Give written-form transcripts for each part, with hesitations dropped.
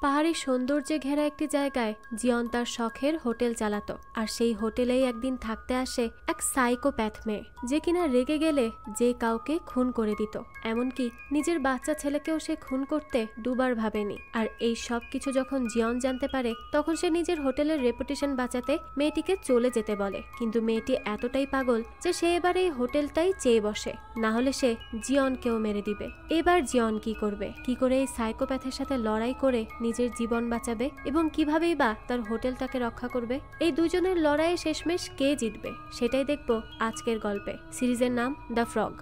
পাহাড়ি সৌন্দর্যে ঘেরা একটি জায়গায় জিয়ন তার শখের হোটেল চালাতো। আর সেই হোটেলেই একদিন থাকতে আসে এক সাইকোপ্যাথ মেয়ে, যে কিনা রেগে গেলে যে কাউকে খুন করে দিত। এমনকি নিজের বাচ্চা ছেলেকেও সে খুন করতে দুবার ভাবেনি। আর এই সব কিছু যখন জিয়ন জানতে পারে, তখন সে নিজের হোটেলের রেপুটেশন বাঁচাতে মেয়েটিকে চলে যেতে বলে। কিন্তু মেয়েটি এতটাই পাগল যে সে এবার এই হোটেলটাই চেয়ে বসে, না হলে সে জিয়নকেও মেরে দিবে। এবার জিয়ন কি করবে, কি করে এই সাইকোপ্যাথের সাথে লড়াই করে নিজের জীবন বাঁচাবে এবং কিভাবেই বা তার হোটেলটাকে রক্ষা করবে? এই দুজনের লড়াইয়ে শেষমেশ কে জিতবে সেটাই দেখব আজকের গল্পে। সিরিজের নাম দ্য ফ্রগ।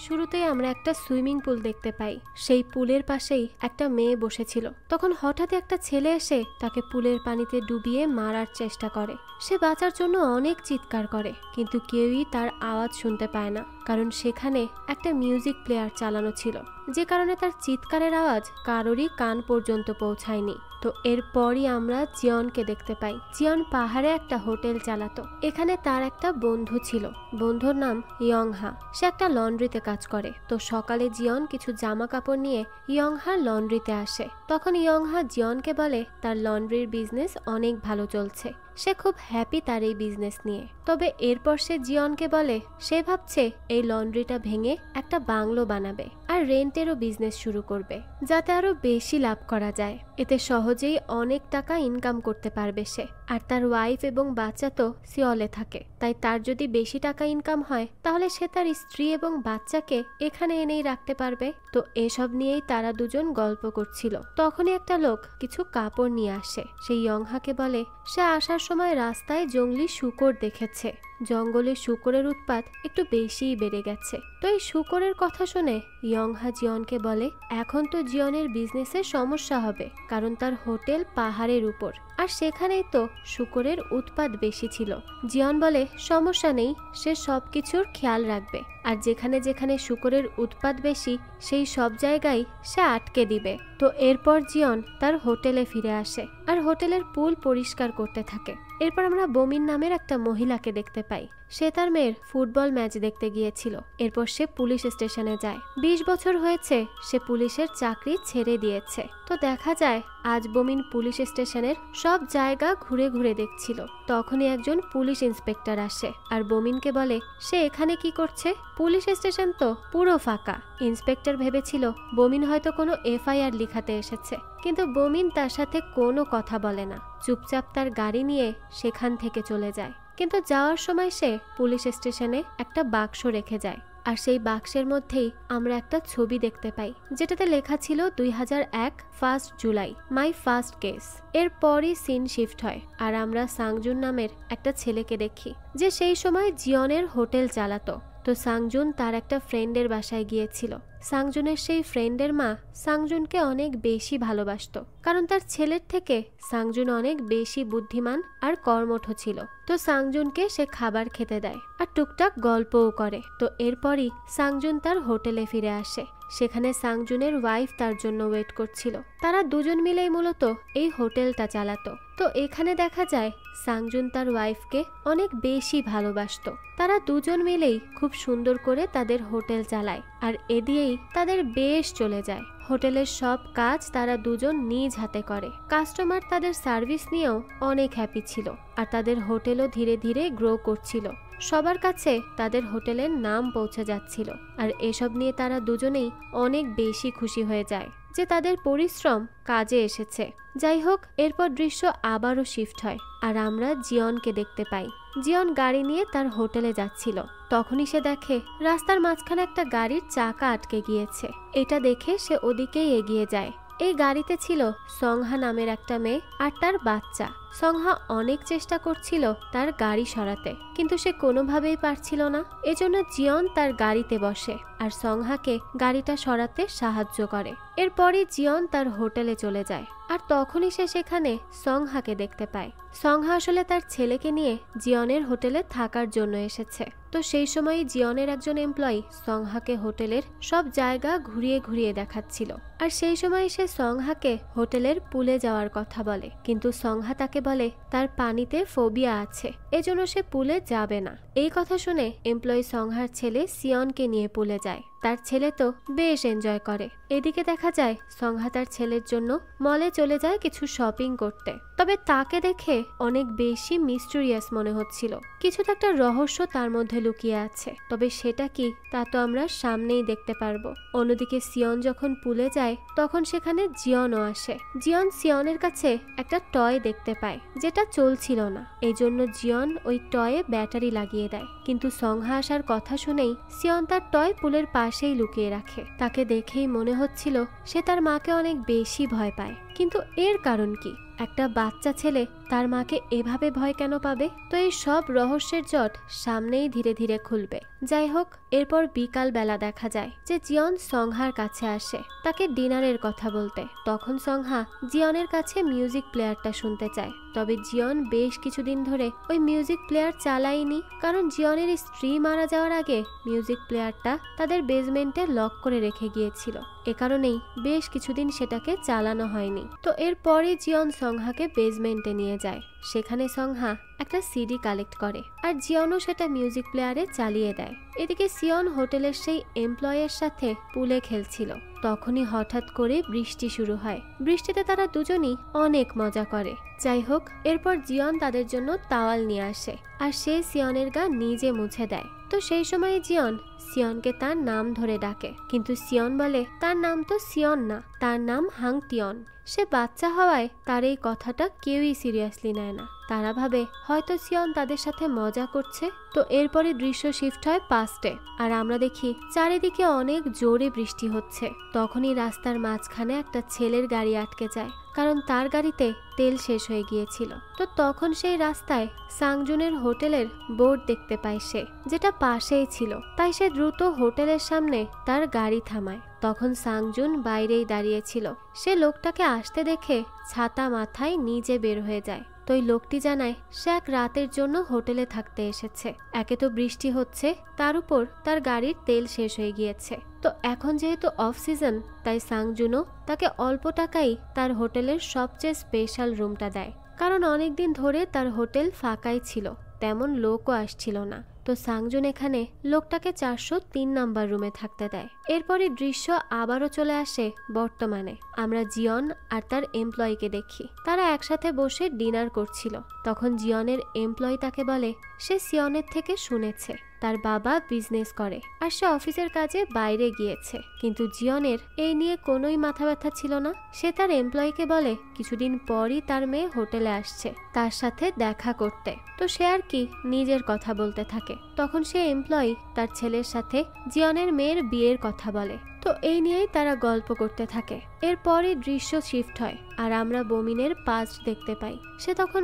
শুরুতেই আমরা একটা সুইমিং পুল দেখতে পাই। সেই পুলের পাশেই একটা মেয়ে বসেছিল। তখন হঠাৎ একটা ছেলে এসে তাকে পুলের পানিতে ডুবিয়ে মারার চেষ্টা করে। সে বাঁচার জন্য অনেক চিৎকার করে, কিন্তু কেউই তার আওয়াজ শুনতে পায় না, কারণ সেখানে একটা মিউজিক প্লেয়ার চালানো ছিল, যে কারণে তার চিৎকারের আওয়াজ কারোরই কান পর্যন্ত পৌঁছায়নি। তো এরপরই আমরা জিয়নকে দেখতে পাই। জিয়ন পাহাড়ে একটা হোটেল চালাতো। এখানে তার একটা বন্ধু ছিল, বন্ধুর নাম ইয়ংহা। সে একটা লন্ড্রিতে কাজ করে। তো সকালে জিয়ন কিছু জামা কাপড় নিয়ে ইয়ংহার লন্ড্রিতে আসে। তখন ইয়ংহা জিয়নকে বলে তার লন্ড্রির বিজনেস অনেক ভালো চলছে, সে খুব হ্যাপি তার এই বিজনেস নিয়ে। তবে এরপর সে জিয়নকে বলে সে ভাবছে এই লন্ড্রিটা ভেঙে একটা বাংলো বানাবে আর রেন্টেরও বিজনেস শুরু করবে, যাতে আরো বেশি লাভ করা যায়। এতে সহজেই অনেক টাকা ইনকাম করতে পারবে সে। আর তার ওয়াইফ এবং বাচ্চা তো সিওলে থাকে, তাই তার যদি বেশি টাকা ইনকাম হয় তাহলে সে তার স্ত্রী এবং বাচ্চাকে এখানে এনেই রাখতে পারবে। তো এসব নিয়েই তারা দুজন গল্প করছিল। তখনই একটা লোক কিছু কাপড় নিয়ে আসে। সেই ইয়ংহাকে বলে সে আসার সময় রাস্তায় জঙ্গলি শূকর দেখেছে। জঙ্গলে শূকরের উৎপাত একটু বেশিই বেড়ে গেছে। তো এই শূকরের কথা শুনে ইয়ংহা জিয়নকে বলে এখন তো জিয়নের বিজনেসে সমস্যা হবে, কারণ তার হোটেল পাহাড়ের উপর, আর সেখানেই তো শূকরের উৎপাত বেশি ছিল। জিয়ন বলে সমস্যা নেই, সে সবকিছুর খেয়াল রাখবে, আর যেখানে যেখানে শূকরের উৎপাত বেশি সেই সব জায়গায় সে আটকে দিবে। তো এরপর জিয়ন তার হোটেলে ফিরে আসে আর হোটেলের পুল পরিষ্কার করতে থাকে। এরপর আমরা বমিন নামের একটা মহিলাকে দেখতে পাই। সে তার মেয়ের ফুটবল ম্যাচ দেখতে গিয়েছিল। এরপর সে পুলিশ স্টেশনে যায়। 20 বছর হয়েছে সে পুলিশের চাকরি ছেড়ে দিয়েছে। তো দেখা যায় আজ বমিন পুলিশ স্টেশনের সব জায়গা ঘুরে ঘুরে দেখছিল। তখনই একজন পুলিশ ইন্সপেক্টর আসে আর বমিনকে বলে সে এখানে কি করছে, পুলিশ স্টেশন তো পুরো ফাঁকা। ইন্সপেক্টর ভেবেছিল বমিন হয়তো কোনো এফআইআর লিখাতে এসেছে, কিন্তু বমিন তার সাথে কোনো কথা বলে না, চুপচাপ তার গাড়ি নিয়ে সেখান থেকে চলে যায়। কিন্তু যাওয়ার সময় সে পুলিশ স্টেশনে একটা বাক্স রেখে যায়, আর সেই বাক্সের মধ্যেই আমরা একটা ছবি দেখতে পাই, যেটাতে লেখা ছিল 2001 1 জুলাই মাই ফার্স্ট কেস। এরপরই সিন শিফট হয় আর আমরা সাংজুন নামের একটা ছেলেকে দেখি, যে সেই সময় জিয়নের হোটেল চালাতো। তো সাংজুন তার একটা ফ্রেন্ডের বাসায় গিয়েছিল। সাংজুনের সেই ফ্রেন্ডের মা সাংজুনকে অনেক বেশি ভালোবাসতো, কারণ তার ছেলের থেকে সাংজুন অনেক বেশি বুদ্ধিমান আর কর্মঠ ছিল। তো সাংজুনকে সে খাবার খেতে দেয় আর টুকটাক গল্পও করে। তো এরপরই সাংজুন তার হোটেলে ফিরে আসে। সেখানে সাংজুনের ওয়াইফ তার জন্য ওয়েট করছিল। তারা দুজন মিলেই মূলত এই হোটেলটা চালাতো। তো এখানে দেখা যায় সাংজুন তার ওয়াইফকে অনেক বেশি ভালোবাসতো। তারা দুজন মিলেই খুব সুন্দর করে তাদের হোটেল চালায়, আর এ দিয়েই তাদের বেশ চলে যায়। হোটেলের সব কাজ তারা দুজন নিজ হাতে করে। কাস্টমার তাদের সার্ভিস নিয়েও অনেক হ্যাপি ছিল, আর তাদের হোটেলও ধীরে ধীরে গ্রো করছিল। সবার কাছে তাদের হোটেলের নাম পৌঁছে যাচ্ছিল, আর এসব নিয়ে তারা দুজনেই অনেক বেশি খুশি হয়ে যায় যে তাদের পরিশ্রম কাজে এসেছে। যাই হোক, এরপর দৃশ্য আবারও শিফট হয় আর আমরা জিয়নকে দেখতে পাই। জিয়ন গাড়ি নিয়ে তার হোটেলে যাচ্ছিল। তখনই সে দেখে রাস্তার মাঝখানে একটা গাড়ির চাকা আটকে গিয়েছে। এটা দেখে সে ওদিকেই এগিয়ে যায়। এই গাড়িতে ছিল সংহা নামের একটা মেয়ে আর তার বাচ্চা। সংহা অনেক চেষ্টা করছিল তার গাড়ি সরাতে, কিন্তু সে কোনোভাবেই পারছিল না। এজন্য জিয়ন তার গাড়িতে বসে আর সংহাকে গাড়িটা সরাতে সাহায্য করে। এরপরই জিয়ন তার হোটেলে চলে যায়, আর তখনই সে সেখানে সংহাকে দেখতে পায়। সংহা আসলে তার ছেলেকে নিয়ে জিয়নের হোটেলে থাকার জন্য এসেছে। তো সেই সময়ই জিয়নের একজন এমপ্লয়ি সংহাকে হোটেলের সব জায়গা ঘুরিয়ে ঘুরিয়ে দেখাচ্ছিল, আর সেই সময় সে সংহাকে হোটেলের পুলে যাওয়ার কথা বলে, কিন্তু সংহা তাকে বলে তার পানিতে ফোবিয়া আছে, এজন্য সে পুলে যাবে না। এই কথা শুনে এমপ্লয়ি সংহার ছেলে সিয়নকে নিয়ে পুলে যায়। তার ছেলে তো বেশ এনজয় করে। এদিকে দেখা যায় সংহা তার ছেলের জন্য মলে চলে যায় কিছু শপিং করতে। তবে তাকে দেখে অনেক বেশি মিস্টেরিয়াস মনে হচ্ছিল, কিছু তো একটা রহস্য তার মধ্যে লুকিয়ে আছে। তবে সেটা কি তা তো আমরা সামনেই দেখতে পারবো। অন্যদিকে সিয়ন যখন পুলে যায় তখন সেখানে জিয়নও আসে। জিয়ন সিয়নের কাছে একটা টয় দেখতে পায় যেটা চলছিল না, এই জন্য জিয়ন ওই টয়ে ব্যাটারি লাগিয়ে দেয়। কিন্তু সংহা আসার কথা শুনেই সিয়ন তার টয় পুলের পাশেই লুকিয়ে রাখে। তাকে দেখেই মনে হচ্ছিল সে তার মাকে অনেক বেশি ভয় পায়। কিন্তু এর কারণ কি? একটা বাচ্চা ছেলে তার মাকে এভাবে ভয় কেন পাবে? তো এই সব রহস্যের জট সামনেই ধীরে ধীরে খুলবে। যাই হোক, এরপর বিকাল বেলা দেখা যায় যে জিয়ন সংহার কাছে আসে তাকে ডিনারের কথা বলতে। তখন সংহা জিয়নের কাছে মিউজিক প্লেয়ারটা শুনতে চায়। তবে জিয়ন বেশ কিছুদিন ধরে ওই মিউজিক প্লেয়ার চালায়নি, কারণ জিয়নের স্ত্রী মারা যাওয়ার আগে মিউজিক প্লেয়ারটা তাদের বেসমেন্টে লক করে রেখে গিয়েছিল। এ কারণেই বেশ কিছুদিন সেটাকে চালানো হয়নি। তো এরপরে জিয়ন সংহাকে বেসমেন্টে নিয়ে যায়। সেখানে সংহা একটা সিডি কালেক্ট করে আর জিয়নও সেটা মিউজিক প্লেয়ারে চালিয়ে দেয়। এদিকে সিয়ন হোটেলের সেই এমপ্লয়ের সাথে পুলে খেলছিল। তখনই হঠাৎ করে বৃষ্টি শুরু হয়। বৃষ্টিতে তারা দুজনই অনেক মজা করে। যাই হোক, এরপর জিয়ন তাদের জন্য তাওয়াল নিয়ে আসে আর সে সিয়নের গা নিজে মুছে দেয়। তো সেই সময় জিয়ন সিয়নকে তার নাম ধরে ডাকে, কিন্তু সিয়ন বলে তার নাম তো সিয়ন না, তার নাম হাংটিয়ন। সে বাচ্চা হওয়ায় তার এই কথাটা কেউই সিরিয়াসলি নেয় না। তারা ভাবে হয়তো সিয়ন তাদের সাথে মজা করছে। তো এরপরে দৃশ্য শিফট হয় পাস্টে আর আমরা দেখি চারিদিকে অনেক জোরে বৃষ্টি হচ্ছে। তখনই রাস্তার মাঝখানে একটা ছেলের গাড়ি আটকে যায়, কারণ তার গাড়িতে তেল শেষ হয়ে গিয়েছিল। তো তখন সেই রাস্তায় সাংজুনের হোটেলের বোর্ড দেখতে পায় সে, যেটা পাশেই ছিল। তাই সে দ্রুত হোটেলের সামনে তার গাড়ি থামায়। তখন সাংজুন বাইরেই দাঁড়িয়েছিল। সে লোকটাকে আসতে দেখে ছাতা মাথায় নিজে বের হয়ে যায়। তো ওই লোকটি জানায় সে এক রাতের জন্য হোটেলে থাকতে এসেছে। একে তো বৃষ্টি হচ্ছে, তার উপর তার গাড়ির তেল শেষ হয়ে গিয়েছে। তো এখন যেহেতু অফ সিজন, তাই সাংজুনও তাকে অল্প টাকাই তার হোটেলের সবচেয়ে স্পেশাল রুমটা দেয়, কারণ অনেকদিন ধরে তার হোটেল ফাঁকাই ছিল, তেমন লোকও আসছিল না। তো সাংজুন এখানে লোকটাকে 403 নাম্বার রুমে থাকতে দেয়। এরপরে দৃশ্য আবারও চলে আসে বর্তমানে। আমরা জিয়ন আর তার এমপ্লয়িকে দেখি তারা একসাথে বসে ডিনার করছিল। তখন জিয়নের এমপ্লয়ি তাকে বলে সে সিয়নের থেকে শুনেছে তার বাবা বিজনেস করে আর সে অফিসের কাজে বাইরে গিয়েছে। কিন্তু জিয়নের এই নিয়ে কোনোই মাথা ব্যথা ছিল না। সে তার এমপ্লয়িকে বলে কিছুদিন পরই তার মেয়ে হোটেলে আসছে তার সাথে দেখা করতে। তো সে আর কি নিজের কথা বলতে থাকে। তখন সে এমপ্লয়ি তার ছেলের সাথে জিয়নের মেয়ের বিয়ের কথা বলে। তো এই নিয়েই তারা গল্প করতে থাকে। এরপরে দৃশ্য শিফট হয় আর আমরা বমিনের পাস্ট দেখতে পাই। সে তখন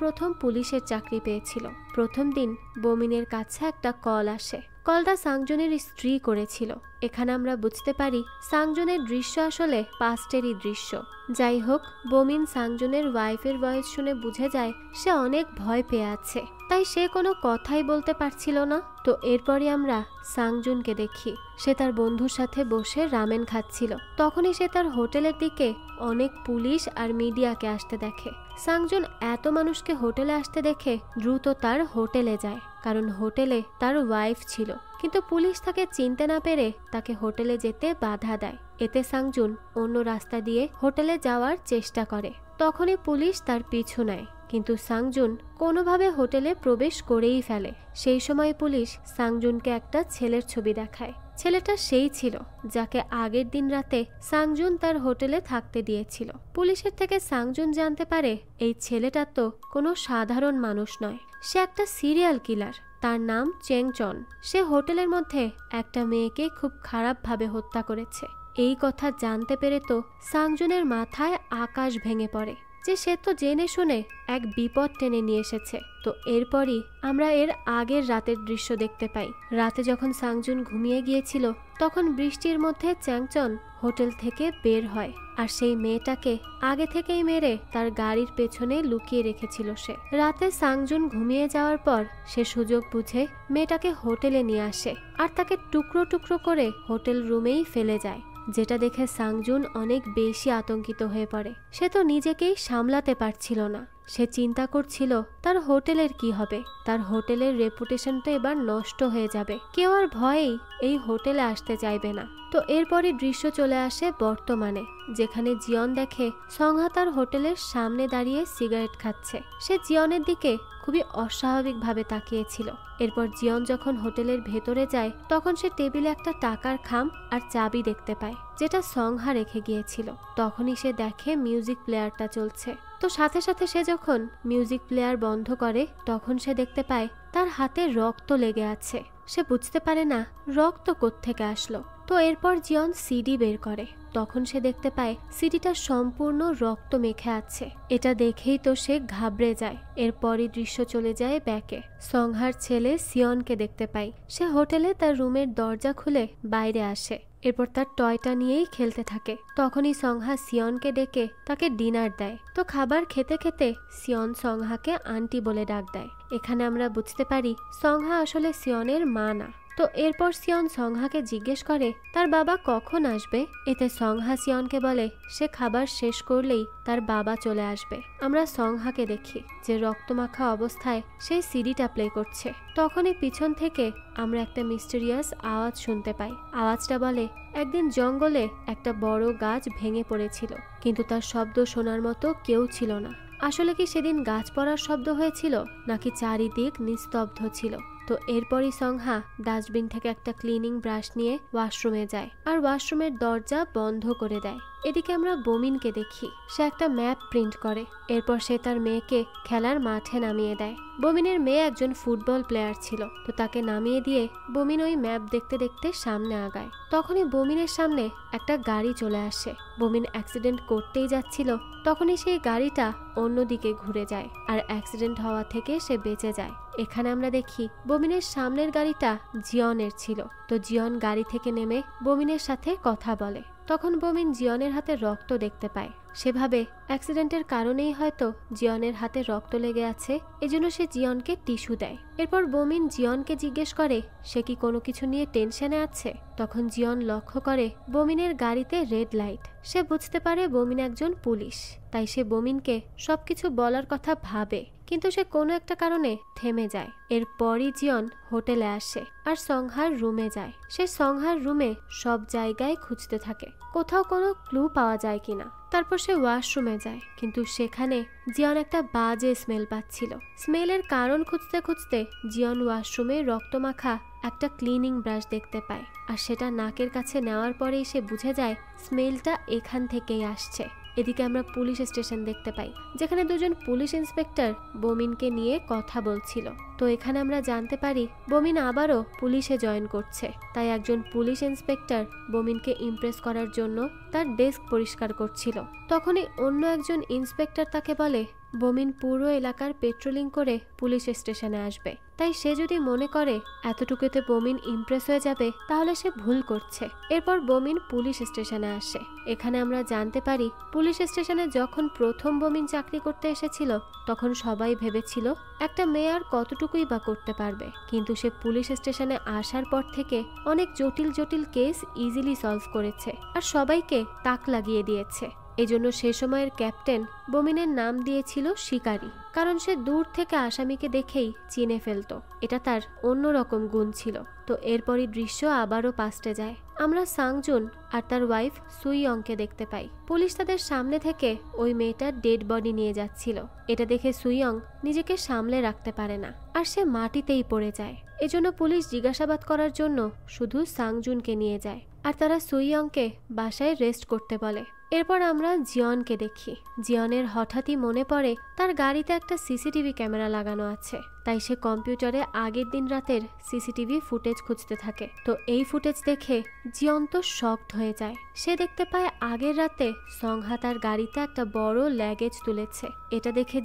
প্রথম পুলিশের চাকরি পেয়েছিল। প্রথম দিন বমিনের কাছে একটা কল আসে। কলটা সাংজনের স্ত্রী করেছিল। এখানে আমরা বুঝতে পারি সাংজনের দৃশ্য আসলে পাস্টেরই দৃশ্য। যাই হোক, বমিন সাংজনের ওয়াইফের ভয়েস শুনে বুঝে যায় সে অনেক ভয় পেয়ে আছে, তাই সে কোনো কথাই বলতে পারছিল না। তো এরপরে আমরা সাংজুনকে দেখি সে তার বন্ধুর সাথে বসে রামেন খাচ্ছিল। তখনই সে তার হোটেলের দিকে অনেক পুলিশ আর মিডিয়াকে আসতে দেখে। সাংজুন এত মানুষকে হোটেলে আসতে দেখে দ্রুত তার হোটেলে যায়, কারণ হোটেলে তার ওয়াইফ ছিল। কিন্তু পুলিশ তাকে চিনতে না পেরে তাকে হোটেলে যেতে বাধা দেয়। এতে সাংজুন অন্য রাস্তা দিয়ে হোটেলে যাওয়ার চেষ্টা করে। তখনই পুলিশ তার পিছু নেয়, কিন্তু সাংজুন কোনোভাবে হোটেলে প্রবেশ করেই ফেলে। সেই সময় পুলিশ সাংজুনকে একটা ছেলের ছবি দেখায়। ছেলেটা সেই ছিল যাকে আগের দিন রাতে সাংজুন তার হোটেলে থাকতে দিয়েছিল। পুলিশের থেকে সাংজুন জানতে পারে এই ছেলেটা তো কোনো সাধারণ মানুষ নয়, সে একটা সিরিয়াল কিলার। তার নাম চেংচন। সে হোটেলের মধ্যে একটা মেয়েকে খুব খারাপভাবে হত্যা করেছে। এই কথা জানতে পেরে তো সাংজুনের মাথায় আকাশ ভেঙে পড়ে যে সে তো জেনে শুনে এক বিপদ টেনে নিয়ে এসেছে। তো এরপরই আমরা এর আগের রাতের দৃশ্য দেখতে পাই। রাতে যখন সাংজুন ঘুমিয়ে গিয়েছিল তখন বৃষ্টির মধ্যে চ্যাংচন হোটেল থেকে বের হয় আর সেই মেয়েটাকে আগে থেকেই মেরে তার গাড়ির পেছনে লুকিয়ে রেখেছিল সে। রাতে সাংজুন ঘুমিয়ে যাওয়ার পর সে সুযোগ বুঝে মেয়েটাকে হোটেলে নিয়ে আসে আর তাকে টুকরো টুকরো করে হোটেল রুমেই ফেলে যায়, যেটা দেখে সাংজুন অনেক বেশি আতঙ্কিত হয়ে পড়ে। সে তো নিজেকেই সামলাতে পারছিল না। সে চিন্তা করছিল তার হোটেলের কি হবে। তার হোটেলের রেপুটেশনটা এবার নষ্ট হয়ে যাবে, কেউ আর ভয়েই এই হোটেলে আসতে চাইবে না। তো এরপরই দৃশ্য চলে আসে বর্তমানে, যেখানে জিয়ন দেখে সংহা তার হোটেলের সামনে দাঁড়িয়ে সিগারেট খাচ্ছে। সে জিয়নের দিকে খুবই অস্বাভাবিকভাবে তাকিয়েছিল। এরপর জিয়ন যখন হোটেলের ভেতরে যায় তখন সে টেবিলে একটা টাকার খাম আর চাবি দেখতে পায়, যেটা সংহা রেখে গিয়েছিল। তখনই সে দেখে মিউজিক প্লেয়ারটা চলছে। তো সাথে সাথে সে যখন মিউজিক প্লেয়ার বন্ধ করে তখন সে দেখতে পায় তার হাতে রক্ত লেগে আছে। সে বুঝতে পারে না রক্ত কোত্থেকে আসলো। তো এরপর জিয়ন সিডি বের করে, তখন সে দেখতে পায় সিডিটা সম্পূর্ণ রক্ত মেখে আছে। এটা দেখেই তো সে ঘাবড়ে যায়। এরপরই দৃশ্য চলে যায় ব্যাকে। সংহার ছেলে সিয়নকে দেখতে পাই। সে হোটেলে তার রুমের দরজা খুলে বাইরে আসে, এরপর তার টয়টা নিয়েই খেলতে থাকে। তখনই সংহা সিয়নকে ডেকে তাকে ডিনার দেয়। তো খাবার খেতে খেতে সিয়ন সংহাকে আন্টি বলে ডাক দেয়। এখানে আমরা বুঝতে পারি সংহা আসলে সিয়নের মা না। তো এরপর সিয়ন সংহাকে জিজ্ঞেস করে তার বাবা কখন আসবে। এতে সংহা সিয়নকে বলে সে খাবার শেষ করলেই তার বাবা চলে আসবে। আমরা সংহাকে দেখি যে রক্তমাখা অবস্থায় সেই সিডিটা প্লে করছে। তখনই পিছন থেকে আমরা একটা মিস্টেরিয়াস আওয়াজ শুনতে পাই। আওয়াজটা বলে একদিন জঙ্গলে একটা বড় গাছ ভেঙে পড়েছিল, কিন্তু তার শব্দ শোনার মতো কেউ ছিল না। আসলে কি সেদিন গাছ পড়ার শব্দ হয়েছিল, নাকি চারিদিক নিস্তব্ধ ছিল? তো এরপরই সংহা ডাস্টবিন থেকে একটা ক্লিনিং ব্রাশ নিয়ে ওয়াশরুমে যায় আর ওয়াশরুমের দরজা বন্ধ করে দেয়। এদিকে আমরা বমিনকে দেখি, সে একটা ম্যাপ প্রিন্ট করে। এরপর সে তার মেয়েকে খেলার মাঠে নামিয়ে দেয়। বমিনের মেয়ে একজন ফুটবল প্লেয়ার ছিল, তো তাকে নামিয়ে দিয়ে বমিন ওই ম্যাপ দেখতে দেখতে সামনে আগায়। তখনই বমিনের সামনে একটা গাড়ি চলে আসে। বমিন অ্যাক্সিডেন্ট করতেই যাচ্ছিল, তখনই সেই গাড়িটা অন্যদিকে ঘুরে যায় আর অ্যাক্সিডেন্ট হওয়া থেকে সে বেঁচে যায়। এখানে আমরা দেখি বমিনের সামনের গাড়িটা জিয়নের ছিল। তো জিয়ন গাড়ি থেকে নেমে বমিনের সাথে কথা বলে। তখন বমিন জিয়নের হাতে রক্ত দেখতে পায়। সেভাবে অ্যাক্সিডেন্টের কারণেই হয়তো জিয়নের হাতে রক্ত লেগে আছে, এজন্য সে জিয়নকে টিস্যু দেয়। এরপর বমিন জিয়নকে জিজ্ঞেস করে সে কি কোনো কিছু নিয়ে টেনশনে আছে। তখন জিয়ন লক্ষ্য করে বমিনের গাড়িতে রেড লাইট। সে বুঝতে পারে বমিন একজন পুলিশ, তাই সে বমিনকে সবকিছু বলার কথা ভাবে, কিন্তু সে কোনো একটা কারণে থেমে যায়। এরপরই জিয়ন হোটেলে আসে আর সংহার রুমে যায়। সে সংহার রুমে সব জায়গায় খুঁজতে থাকে কোথাও কোনো ক্লু পাওয়া যায় কিনা। তারপর সে ওয়াশরুমে যায়, কিন্তু সেখানে জিয়ন একটা বাজে স্মেল পাচ্ছিল। স্মেলের কারণ খুঁজতে খুঁজতে জিয়ন ওয়াশরুমে রক্তমাখা একটা ক্লিনিং ব্রাশ দেখতে পায় আর সেটা নাকের কাছে নেওয়ার পরেই সে বুঝে যায় স্মেলটা এখান থেকেই আসছে। এদিকে আমরা পুলিশ স্টেশন দেখতে পাই, যেখানে দুজন পুলিশ ইন্সপেক্টর বমিনকে নিয়ে কথা বলছিল। তো এখানে আমরা জানতে পারি বমিন আবারও পুলিশে জয়েন করছে। তাই একজন পুলিশ ইন্সপেক্টর বমিনকে ইমপ্রেস করার জন্য তার ডেস্ক পরিষ্কার করছিল। তখনই অন্য একজন ইন্সপেক্টর তাকে বলে বমিন পুরো এলাকার পেট্রোলিং করে পুলিশ স্টেশনে আসবে, তাই সে যদি মনে করে এতটুকুতে বমিন ইমপ্রেস হয়ে যাবে তাহলে সে ভুল করছে। এরপর বমিন পুলিশ স্টেশনে আসে। এখানে আমরা জানতে পারি পুলিশ স্টেশনে যখন প্রথম বমিন চাকরি করতে এসেছিল তখন সবাই ভেবেছিল একটা মেয়ে আর কতটুকুই বা করতে পারবে, কিন্তু সে পুলিশ স্টেশনে আসার পর থেকে অনেক জটিল জটিল কেস ইজিলি সলভ করেছে আর সবাইকে তাক লাগিয়ে দিয়েছে। এজন্য সে সময়ের ক্যাপ্টেন বমিনের নাম দিয়েছিল শিকারী, কারণ সে দূর থেকে আসামিকে দেখেই চিনে ফেলত। এটা তার অন্যরকম গুণ ছিল। তো এরপরই দৃশ্য আবারও পাস্টে যায়। আমরা সাংজুন আর তার ওয়াইফ সুইয়ংকে দেখতে পাই। পুলিশ তাদের সামনে থেকে ওই মেয়েটার ডেড বডি নিয়ে যাচ্ছিল। এটা দেখে সুইয়ং নিজেকে সামলে রাখতে পারে না আর সে মাটিতেই পড়ে যায়। এজন্য পুলিশ জিজ্ঞাসাবাদ করার জন্য শুধু সাংজুনকে নিয়ে যায় আর তারা সুইয়ংকে বাসায় রেস্ট করতে বলে। এরপর আমরা জিয়নকে দেখি। জিয়নের হঠাৎই মনে পড়ে তার গাড়িতে একটা সিসিটিভি ক্যামেরা লাগানো আছে, তাই সে কম্পিউটারে আগের দিন রাতের সিসিটিভি ফুটেজ খুঁজতে থাকে। তো এই ফুটেজ দেখে জিয়ন তো শকড হয়ে যায়। সে দেখতে পায় আগের রাতে সংহা তার গাড়িতে একটা বড় ল্যাগেজ তুলেছে। এটা দেখে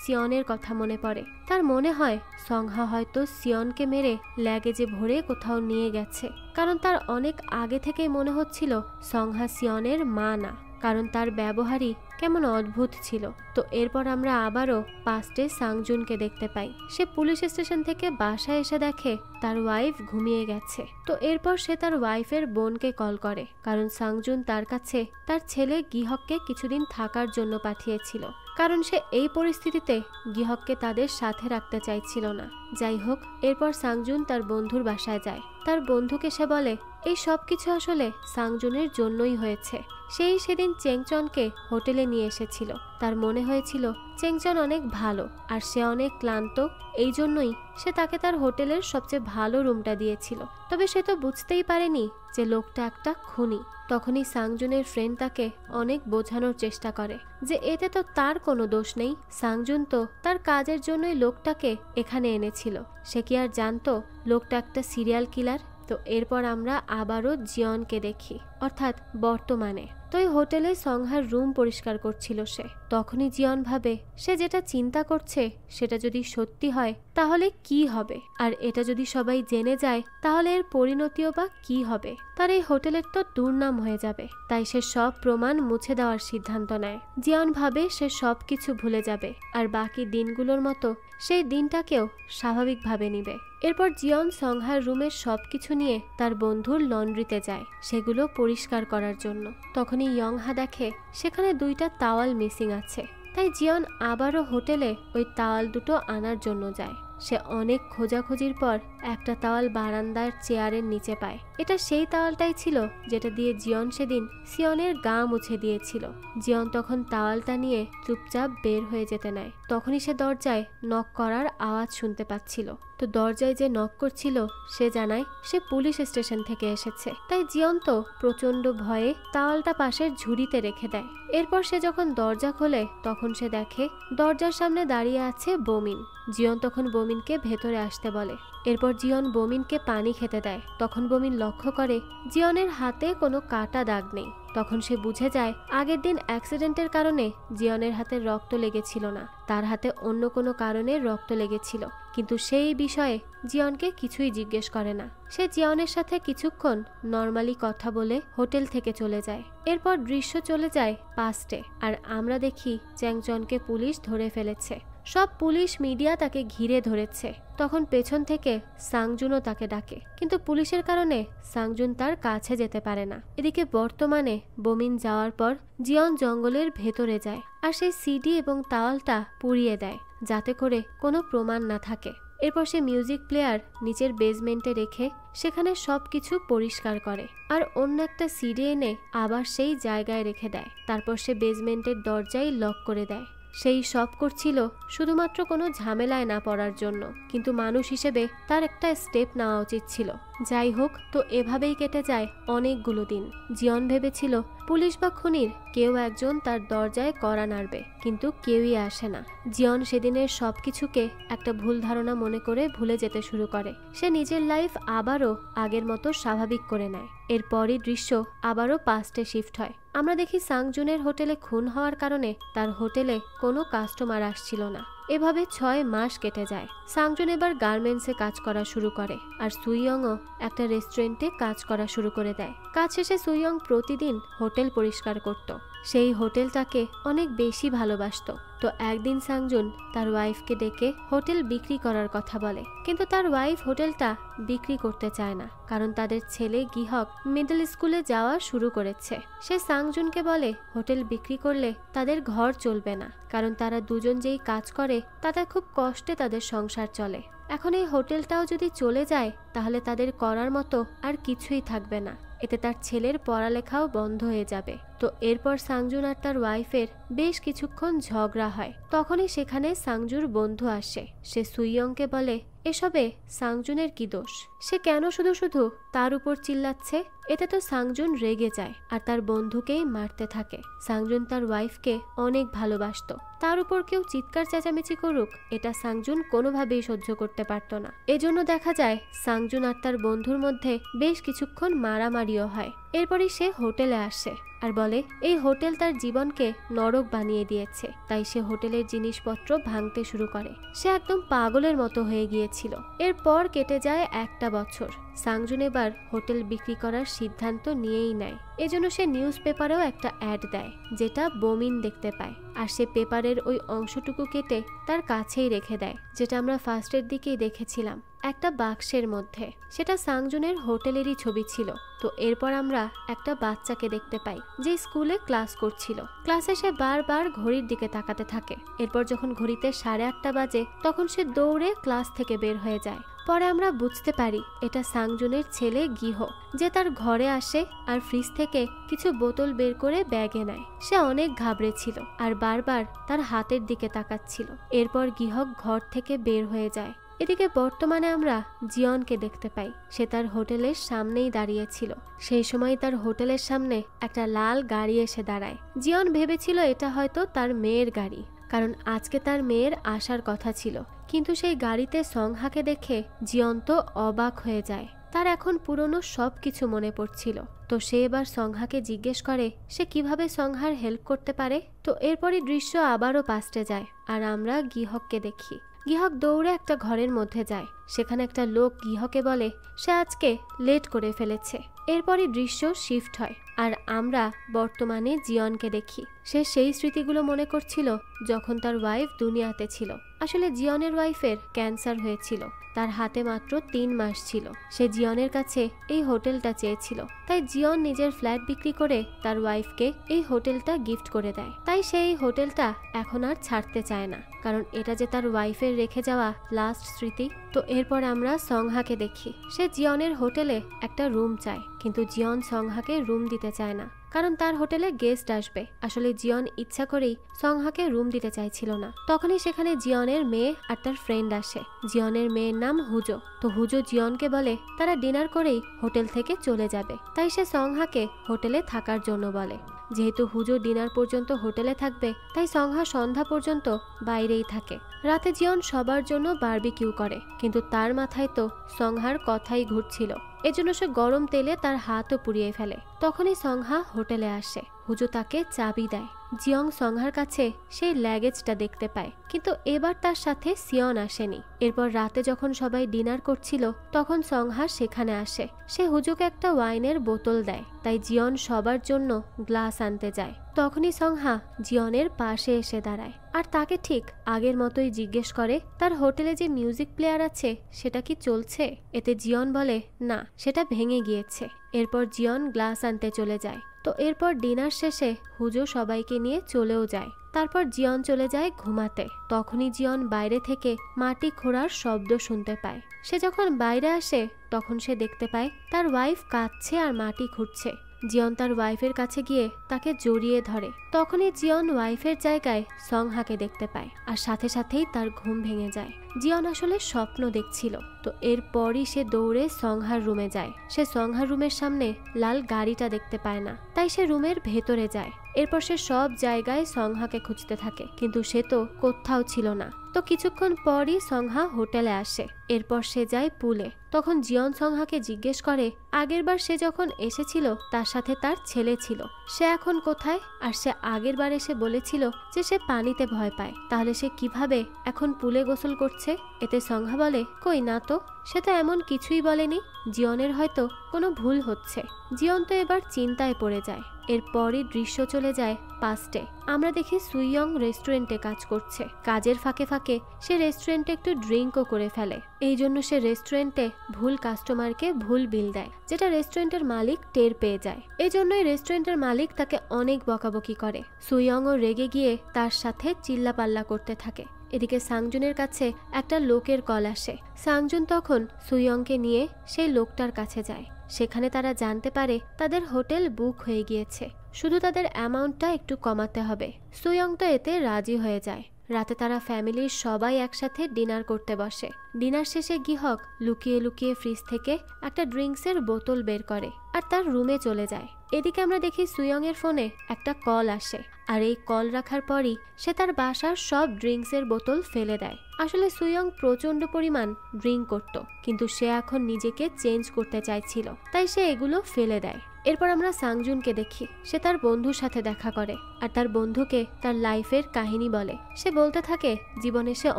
সিয়নের কথা মনে পড়ে। তার মনে হয় সংহা হয়তো সিয়নকে মেরে ল্যাগেজে ভরে কোথাও নিয়ে গেছে, কারণ তার অনেক আগে থেকেই মনে হচ্ছিল সংহা সিয়নের মা না। কারণ তার ব্যবহারই কেমন অদ্ভুত ছিল। তো এরপর আমরা আবারও পাস্টে সাংজুনকে দেখতে পাই। সে পুলিশ স্টেশন থেকে বাসায় এসে দেখে তার ওয়াইফ ঘুমিয়ে গেছে। তো এরপর সে তার ওয়াইফের বোনকে কল করে, কারণ সাংজুন তার কাছে তার ছেলে গিহককে কিছুদিন থাকার জন্য পাঠিয়েছিল, কারণ সে এই পরিস্থিতিতে গিহককে তাদের সাথে রাখতে চাইছিল না। যাই হোক, এরপর সাংজুন তার বন্ধুর বাসায় যায়। তার বন্ধুকে সে বলে এই সব কিছু আসলে সাংজুনের জন্যই হয়েছে। সেই সেদিন চেংচনকে হোটেলে নিয়ে এসেছিল। তার মনে হয়েছিল চেংচন অনেক ভালো আর সে অনেক ক্লান্ত, এই জন্যই সে তাকে তার হোটেলের সবচেয়ে ভালো রুমটা দিয়েছিল। তবে সে তো বুঝতেই পারেনি যে লোকটা একটা খুনি। তখনই সাংজুনের ফ্রেন্ড তাকে অনেক বোঝানোর চেষ্টা করে যে এতে তো তার কোনো দোষ নেই, সাংজুন তো তার কাজের জন্যই লোকটাকে এখানে এনেছিল। সে কি আর জানতো লোকটা একটা সিরিয়াল কিলার? তো এরপর আমরা আবারও জিয়নকে দেখি, অর্থাৎ বর্তমানে। তো এই হোটেলে সংহার রুম পরিষ্কার করছিল সে। তখনই জিয়ন ভাবে সে যেটা চিন্তা করছে সেটা যদি সত্যি হয় তাহলে কি হবে, আর এটা যদি সবাই জেনে যায় তাহলে এর পরিণতিও বা কি হবে। তার এই হোটেলের তো দুর্নাম হয়ে যাবে। তাই সে সব প্রমাণ মুছে দেওয়ার সিদ্ধান্ত নেয়। জিয়ন ভাবে সে সব কিছু ভুলে যাবে আর বাকি দিনগুলোর মতো সেই দিনটাকেও স্বাভাবিকভাবে নিবে। এরপর জিয়ন সংহার রুমের সবকিছু নিয়ে তার বন্ধুর লন্ড্রিতে যায় সেগুলো পরিষ্কার করার জন্য। তখনই ইয়ংহা দেখে সেখানে 2টা তাওয়াল মিসিং আছে। তাই জিয়ন আবারও হোটেলে ওই তাওয়াল দুটো আনার জন্য যায়। সে অনেক খোঁজাখুঁজির পর একটা তাওয়াল বারান্দার চেয়ারের নিচে পায়। এটা সেই তাওয়ালটাই ছিল যেটা দিয়ে জিয়ন সেদিন সিয়নের গা মুছে দিয়েছিল। জিয়ন তখন তাওয়ালটা নিয়ে চুপচাপ বের হয়ে যেতে নেয়। তখনই সে দরজায় নক করার আওয়াজ শুনতে পাচ্ছিল। তো দরজায় যে নক করছিল সে জানায় সে পুলিশ স্টেশন থেকে এসেছে। তাই জিয়ন তো প্রচন্ড ভয়ে তাওয়ালটা পাশের ঝুড়িতে রেখে দেয়। এরপর সে যখন দরজা খোলে তখন সে দেখে দরজার সামনে দাঁড়িয়ে আছে বমিন। জিয়ন তখন বমিনকে ভেতরে আসতে বলে। এরপর জিয়ন বমিনকে পানি খেতে দেয়। তখন বমিন লক্ষ্য করে জিয়নের হাতে কোনো কাটা দাগ নেই। তখন সে বুঝে যায় আগের দিন অ্যাক্সিডেন্টের কারণে জিয়নের হাতে রক্ত লেগেছিল না, তার হাতে অন্য কোনো কারণে রক্ত লেগেছিল। কিন্তু সেই বিষয়ে জিয়নকে কিছুই জিজ্ঞেস করে না। সে জিয়নের সাথে কিছুক্ষণ নর্মালি কথা বলে হোটেল থেকে চলে যায়। এরপর দৃশ্য চলে যায় পাস্টে, আর আমরা দেখি চ্যাংচনকে পুলিশ ধরে ফেলেছে। সব পুলিশ মিডিয়া তাকে ঘিরে ধরেছে। তখন পেছন থেকে সাংজুনও তাকে ডাকে, কিন্তু পুলিশের কারণে সাংজুন তার কাছে যেতে পারে না। এদিকে বর্তমানে বমিন যাওয়ার পর জিয়ন জঙ্গলের ভেতরে যায় আর সেই সিডি এবং তাওয়ালটা পুড়িয়ে দেয় যাতে করে কোনো প্রমাণ না থাকে। এরপর সে মিউজিক প্লেয়ার নিচের বেসমেন্টে রেখে সেখানে সবকিছু পরিষ্কার করে আর অন্য একটা সিডি এনে আবার সেই জায়গায় রেখে দেয়। তারপর সে বেসমেন্টের দরজায় লক করে দেয়। সেই সব করছিল শুধুমাত্র কোনো ঝামেলায় না পড়ার জন্য, কিন্তু মানুষ হিসেবে তার একটা স্টেপ নেওয়া উচিত ছিল। যাই হোক, তো এভাবেই কেটে যায় অনেকগুলো দিন। জিয়ন ভেবেছিল পুলিশ বা খুনির কেউ একজন তার দরজায় কড়া নাড়বে, কিন্তু কেউই আসে না। জিয়ন সেদিনের সবকিছুকে একটা ভুল ধারণা মনে করে ভুলে যেতে শুরু করে। সে নিজের লাইফ আবারও আগের মতো স্বাভাবিক করে নেয়। এরপরই দৃশ্য আবারও পাস্টে শিফট হয়। আমরা দেখি সাংজুনের হোটেলে খুন হওয়ার কারণে তার হোটেলে কোনো কাস্টমার আসছিল না। এভাবে 6 মাস কেটে যায়। সাংজুন এবার গার্মেন্টসে কাজ করা শুরু করে আর সুইয়ংও একটা রেস্টুরেন্টে কাজ করা শুরু করে দেয়। কাজ শেষে সুইয়ং প্রতিদিন হোটেল পরিষ্কার করত। সেই হোটেলটাকে অনেক বেশি ভালোবাসতো। তো একদিন সাংজুন তার ওয়াইফকে ডেকে হোটেল বিক্রি করার কথা বলে, কিন্তু তার ওয়াইফ হোটেলটা বিক্রি করতে চায় না, কারণ তাদের ছেলে গিহক মিডল স্কুলে যাওয়া শুরু করেছে। সে সাংজুনকে বলে হোটেল বিক্রি করলে তাদের ঘর চলবে না, কারণ তারা দুজন যেই কাজ করে তাতে খুব কষ্টে তাদের সংসার চলে। এখন এই হোটেলটাও যদি চলে যায় তাহলে তাদের করার মতো আর কিছুই থাকবে না। এতে তার ছেলের পড়ালেখাও বন্ধ হয়ে যাবে। তো এরপর সাংজুন আর তার ওয়াইফের বেশ কিছুক্ষণ ঝগড়া হয়। তখনই সেখানে সাংজুর বন্ধু আসে। সে সুইয়ংকে বলে এসবে সাংজুনের কি দোষ, সে কেন শুধু শুধু তার উপর চিল্লাচ্ছে। এতে তো সাংজুন রেগে যায় আর তার বন্ধুকেই মারতে থাকে। সাংজুন তার ওয়াইফকে অনেক ভালোবাসতো, তার উপর কেউ চিৎকার চেঁচামেচি করুক এটা সাংজুন কোনোভাবেই সহ্য করতে পারত না। এজন্য দেখা যায় সাংজুন আর তার বন্ধুর মধ্যে বেশ কিছুক্ষণ মারামারিও হয়। এরপরই সে হোটেলে আসে আর বলে এই হোটেল তার জীবনকে নরক বানিয়ে দিয়েছে। তাই সে হোটেলের জিনিসপত্র ভাঙতে শুরু করে। সে একদম পাগলের মতো হয়ে গিয়েছিল। এরপর কেটে যায় 1টা বছর। সাংজুন এবার হোটেল বিক্রি করার সিদ্ধান্ত নিয়েই নেয়। এজন্য সে নিউজ পেপারেও একটা অ্যাড দেয়, যেটা বমিন দেখতে পায়। আর সে পেপারের ওই অংশটুকু কেটে তার কাছেই রেখে দেয়, যেটা আমরা ফার্স্টের দিকেই দেখেছিলাম, একটা বাক্সের মধ্যে। সেটা সাংজুনের হোটেলেরই ছবি ছিল। তো এরপর আমরা একটা বাচ্চাকে দেখতে পাই যে স্কুলে ক্লাস করছিল। ক্লাসে সে বারবার ঘড়ির দিকে তাকাতে থাকে। এরপর যখন ঘড়িতে 8:30 বাজে তখন সে দৌড়ে ক্লাস থেকে বের হয়ে যায়। পরে আমরা বুঝতে পারি এটা সাংজুনের ছেলে গিহ, যে তার ঘরে আসে আর ফ্রিজ থেকে কিছু বোতল বের করে ব্যাগে নেয়। সে অনেক ঘাবড়েছিল আর বারবার তার হাতের দিকে তাকাচ্ছিল। এরপর গিহক ঘর থেকে বের হয়ে যায়। এদিকে বর্তমানে আমরা জিয়নকে দেখতে পাই। সে তার হোটেলের সামনেই দাঁড়িয়েছিল। সেই সময় তার হোটেলের সামনে একটা লাল গাড়ি এসে দাঁড়ায়। জিয়ন ভেবেছিল এটা হয়তো তার মেয়ের গাড়ি, কারণ আজকে তার মেয়ের আসার কথা ছিল। কিন্তু সেই গাড়িতে সংহাকে দেখে জিয়ন তো অবাক হয়ে যায়। তার এখন পুরনো সব কিছু মনে পড়ছিল। তো সে এবার সংহাকে জিজ্ঞেস করে সে কিভাবে সংহার হেল্প করতে পারে। তো এরপরই দৃশ্য আবারও পাস্টে যায় আর আমরা গিহককে দেখি। গিহক দৌড়ে একটা ঘরের মধ্যে যায়। সেখানে একটা লোক গিহকে বলে সে আজকে লেট করে ফেলেছে। এরপরই দৃশ্য শিফট হয় আর আমরা বর্তমানে জিয়নকে দেখি। সে সেই স্মৃতিগুলো মনে করছিল যখন তার ওয়াইফ দুনিয়াতে ছিল। আসলে জিয়নের ওয়াইফের ক্যান্সার হয়েছিল। তার হাতে মাত্র 3 মাস ছিল। সে জিয়নের কাছে এই হোটেলটা চেয়েছিল। তাই জিয়ন নিজের ফ্ল্যাট বিক্রি করে তার ওয়াইফকে এই হোটেলটা গিফট করে দেয়। তাই সে এই হোটেলটা এখন আর ছাড়তে চায় না, কারণ এটা যে তার ওয়াইফের রেখে যাওয়া লাস্ট স্মৃতি। তো এরপর আমরা সংহাকে দেখি। সে জিয়নের হোটেলে একটা রুম চায়, কিন্তু জিয়ন সংহাকে রুম দিতে চায় না, কারণ তার হোটেলে গেস্ট আসবে। আসলে জিয়ন ইচ্ছা করেই সংহাকে রুম দিতে চাইছিল না। তখনই সেখানে জিয়নের মেয়ে আর তার ফ্রেন্ড আসে। জিয়নের মেয়ের নাম হুজো। তো হুজো জিয়নকে বলে তারা ডিনার করেই হোটেল থেকে চলে যাবে। তাই সে সংহাকে হোটেলে থাকার জন্য বলে। যেহেতু হুজো ডিনার পর্যন্ত হোটেলে থাকবে, তাই সংহা সন্ধ্যা পর্যন্ত বাইরেই থাকে। রাতে জিয়ন সবার জন্য বারবিকিউ করে, কিন্তু তার মাথায় তো সংহার কথাই ঘুরছিল। এজন্য সে গরম তেলে তার হাতও পুড়িয়ে ফেলে। তখনই সংহা হোটেলে আসে। হুজো তাকে চাবি দেয়। জিয়ং সংহার কাছে সেই ল্যাগেজটা দেখতে পায়, কিন্তু এবার তার সাথে সিয়ন আসেনি। এরপর রাতে যখন সবাই ডিনার করছিল তখন সংহা সেখানে আসে। সে হুজোকে একটা ওয়াইনের বোতল দেয়। তাই জিয়ন সবার জন্য গ্লাস আনতে যায়। তখনই সংহা জিয়নের পাশে এসে দাঁড়ায় আর তাকে ঠিক আগের মতোই জিজ্ঞেস করে তার হোটেলে যে মিউজিক প্লেয়ার আছে সেটা কি চলছে। এতে জিয়ন বলে না, সেটা ভেঙে গিয়েছে। এরপর জিয়ন গ্লাস আনতে চলে যায়। তো এরপর ডিনার শেষে হুজো সবাইকে নিয়ে চলেও যায়। তারপর জিয়ন চলে যায় ঘুমাতে। তখনই জিয়ন বাইরে থেকে মাটি খোঁড়ার শব্দ শুনতে পায়। সে যখন বাইরে আসে তখন সে দেখতে পায় তার ওয়াইফ কাঁদছে আর মাটি খুঁড়ছে। জিয়ন তার ওয়াইফের কাছে গিয়ে তাকে জড়িয়ে ধরে। তখনই জিয়ন ওয়াইফের জায়গায় সংহাকে দেখতে পায় আর সাথে সাথেই তার ঘুম ভেঙে যায়। জিয়ন আসলে স্বপ্ন দেখছিল। তো এরপরই সে দৌড়ে সংহার রুমে যায়। সে সংহার রুমের সামনে লাল গাড়িটা দেখতে পায় না, তাই সে রুমের ভেতরে যায়। এরপর সে সব জায়গায় সংহাকে খুঁজতে থাকে, কিন্তু সে তো কোথাও ছিল না। তো কিছুক্ষণ পরই সংহা হোটেলে আসে। এরপর সে যায় পুলে। তখন জিয়ন সংহাকে জিজ্ঞেস করে আগেরবার সে যখন এসেছিল তার সাথে তার ছেলে ছিল, সে এখন কোথায়। আর সে আগেরবার এসে বলেছিল যে সে পানিতে ভয় পায়, তাহলে সে কিভাবে এখন পুলে গোসল করছে। এতে সংহা বলে কই না তো, সে তো এমন কিছুই বলেনি। জিয়নের হয়তো কোনো ভুল হচ্ছে। জিয়ন তো এবার চিন্তায় পড়ে যায়। এরপরই দৃশ্য চলে যায় পাস্টে। আমরা দেখি সুইয়ং রেস্টুরেন্টে কাজ করছে। কাজের ফাঁকে ফাঁকে সে রেস্টুরেন্টে একটু ড্রিঙ্কও করে ফেলে। এই জন্য সে রেস্টুরেন্টে ভুল কাস্টমারকে ভুল বিল দেয়, যেটা রেস্টুরেন্টের মালিক টের পেয়ে যায়। এই জন্যই রেস্টুরেন্টের মালিক তাকে অনেক বকাবকি করে। সুইয়ংও রেগে গিয়ে তার সাথে চিল্লাপাল্লা করতে থাকে। এদিকে সাংজুনের কাছে একটা লোকের কল আসে। সাংজুন তখন সুইয়ংকে নিয়ে সেই লোকটার কাছে যায়। সেখানে তারা জানতে পারে তাদের হোটেল বুক হয়ে গিয়েছে, শুধু তাদের অ্যামাউন্টটা একটু কমাতে হবে। সুইয়ং তো এতে রাজি হয়ে যায়। রাতে তারা ফ্যামিলির সবাই একসাথে ডিনার করতে বসে। ডিনার শেষে গিহক লুকিয়ে লুকিয়ে ফ্রিজ থেকে একটা ড্রিঙ্কসের বোতল বের করে আর তার রুমে চলে যায়। এদিকে আমরা দেখি সুইয়ং এর ফোনে একটা কল আসে, আর এই কল রাখার পরই সে তার বাসার সব ড্রিঙ্কসের বোতল ফেলে দেয়। আসলে সুইয়ং প্রচন্ড পরিমাণ ড্রিঙ্ক করত, কিন্তু সে এখন নিজেকে চেঞ্জ করতে চাইছিল, তাই সে এগুলো ফেলে দেয়। এরপর আমরা সাংজুনকে দেখি, সে তার বন্ধুর সাথে দেখা করে আর তার বন্ধুকে তার লাইফের কাহিনী বলে। সে বলতে থাকে জীবনে সে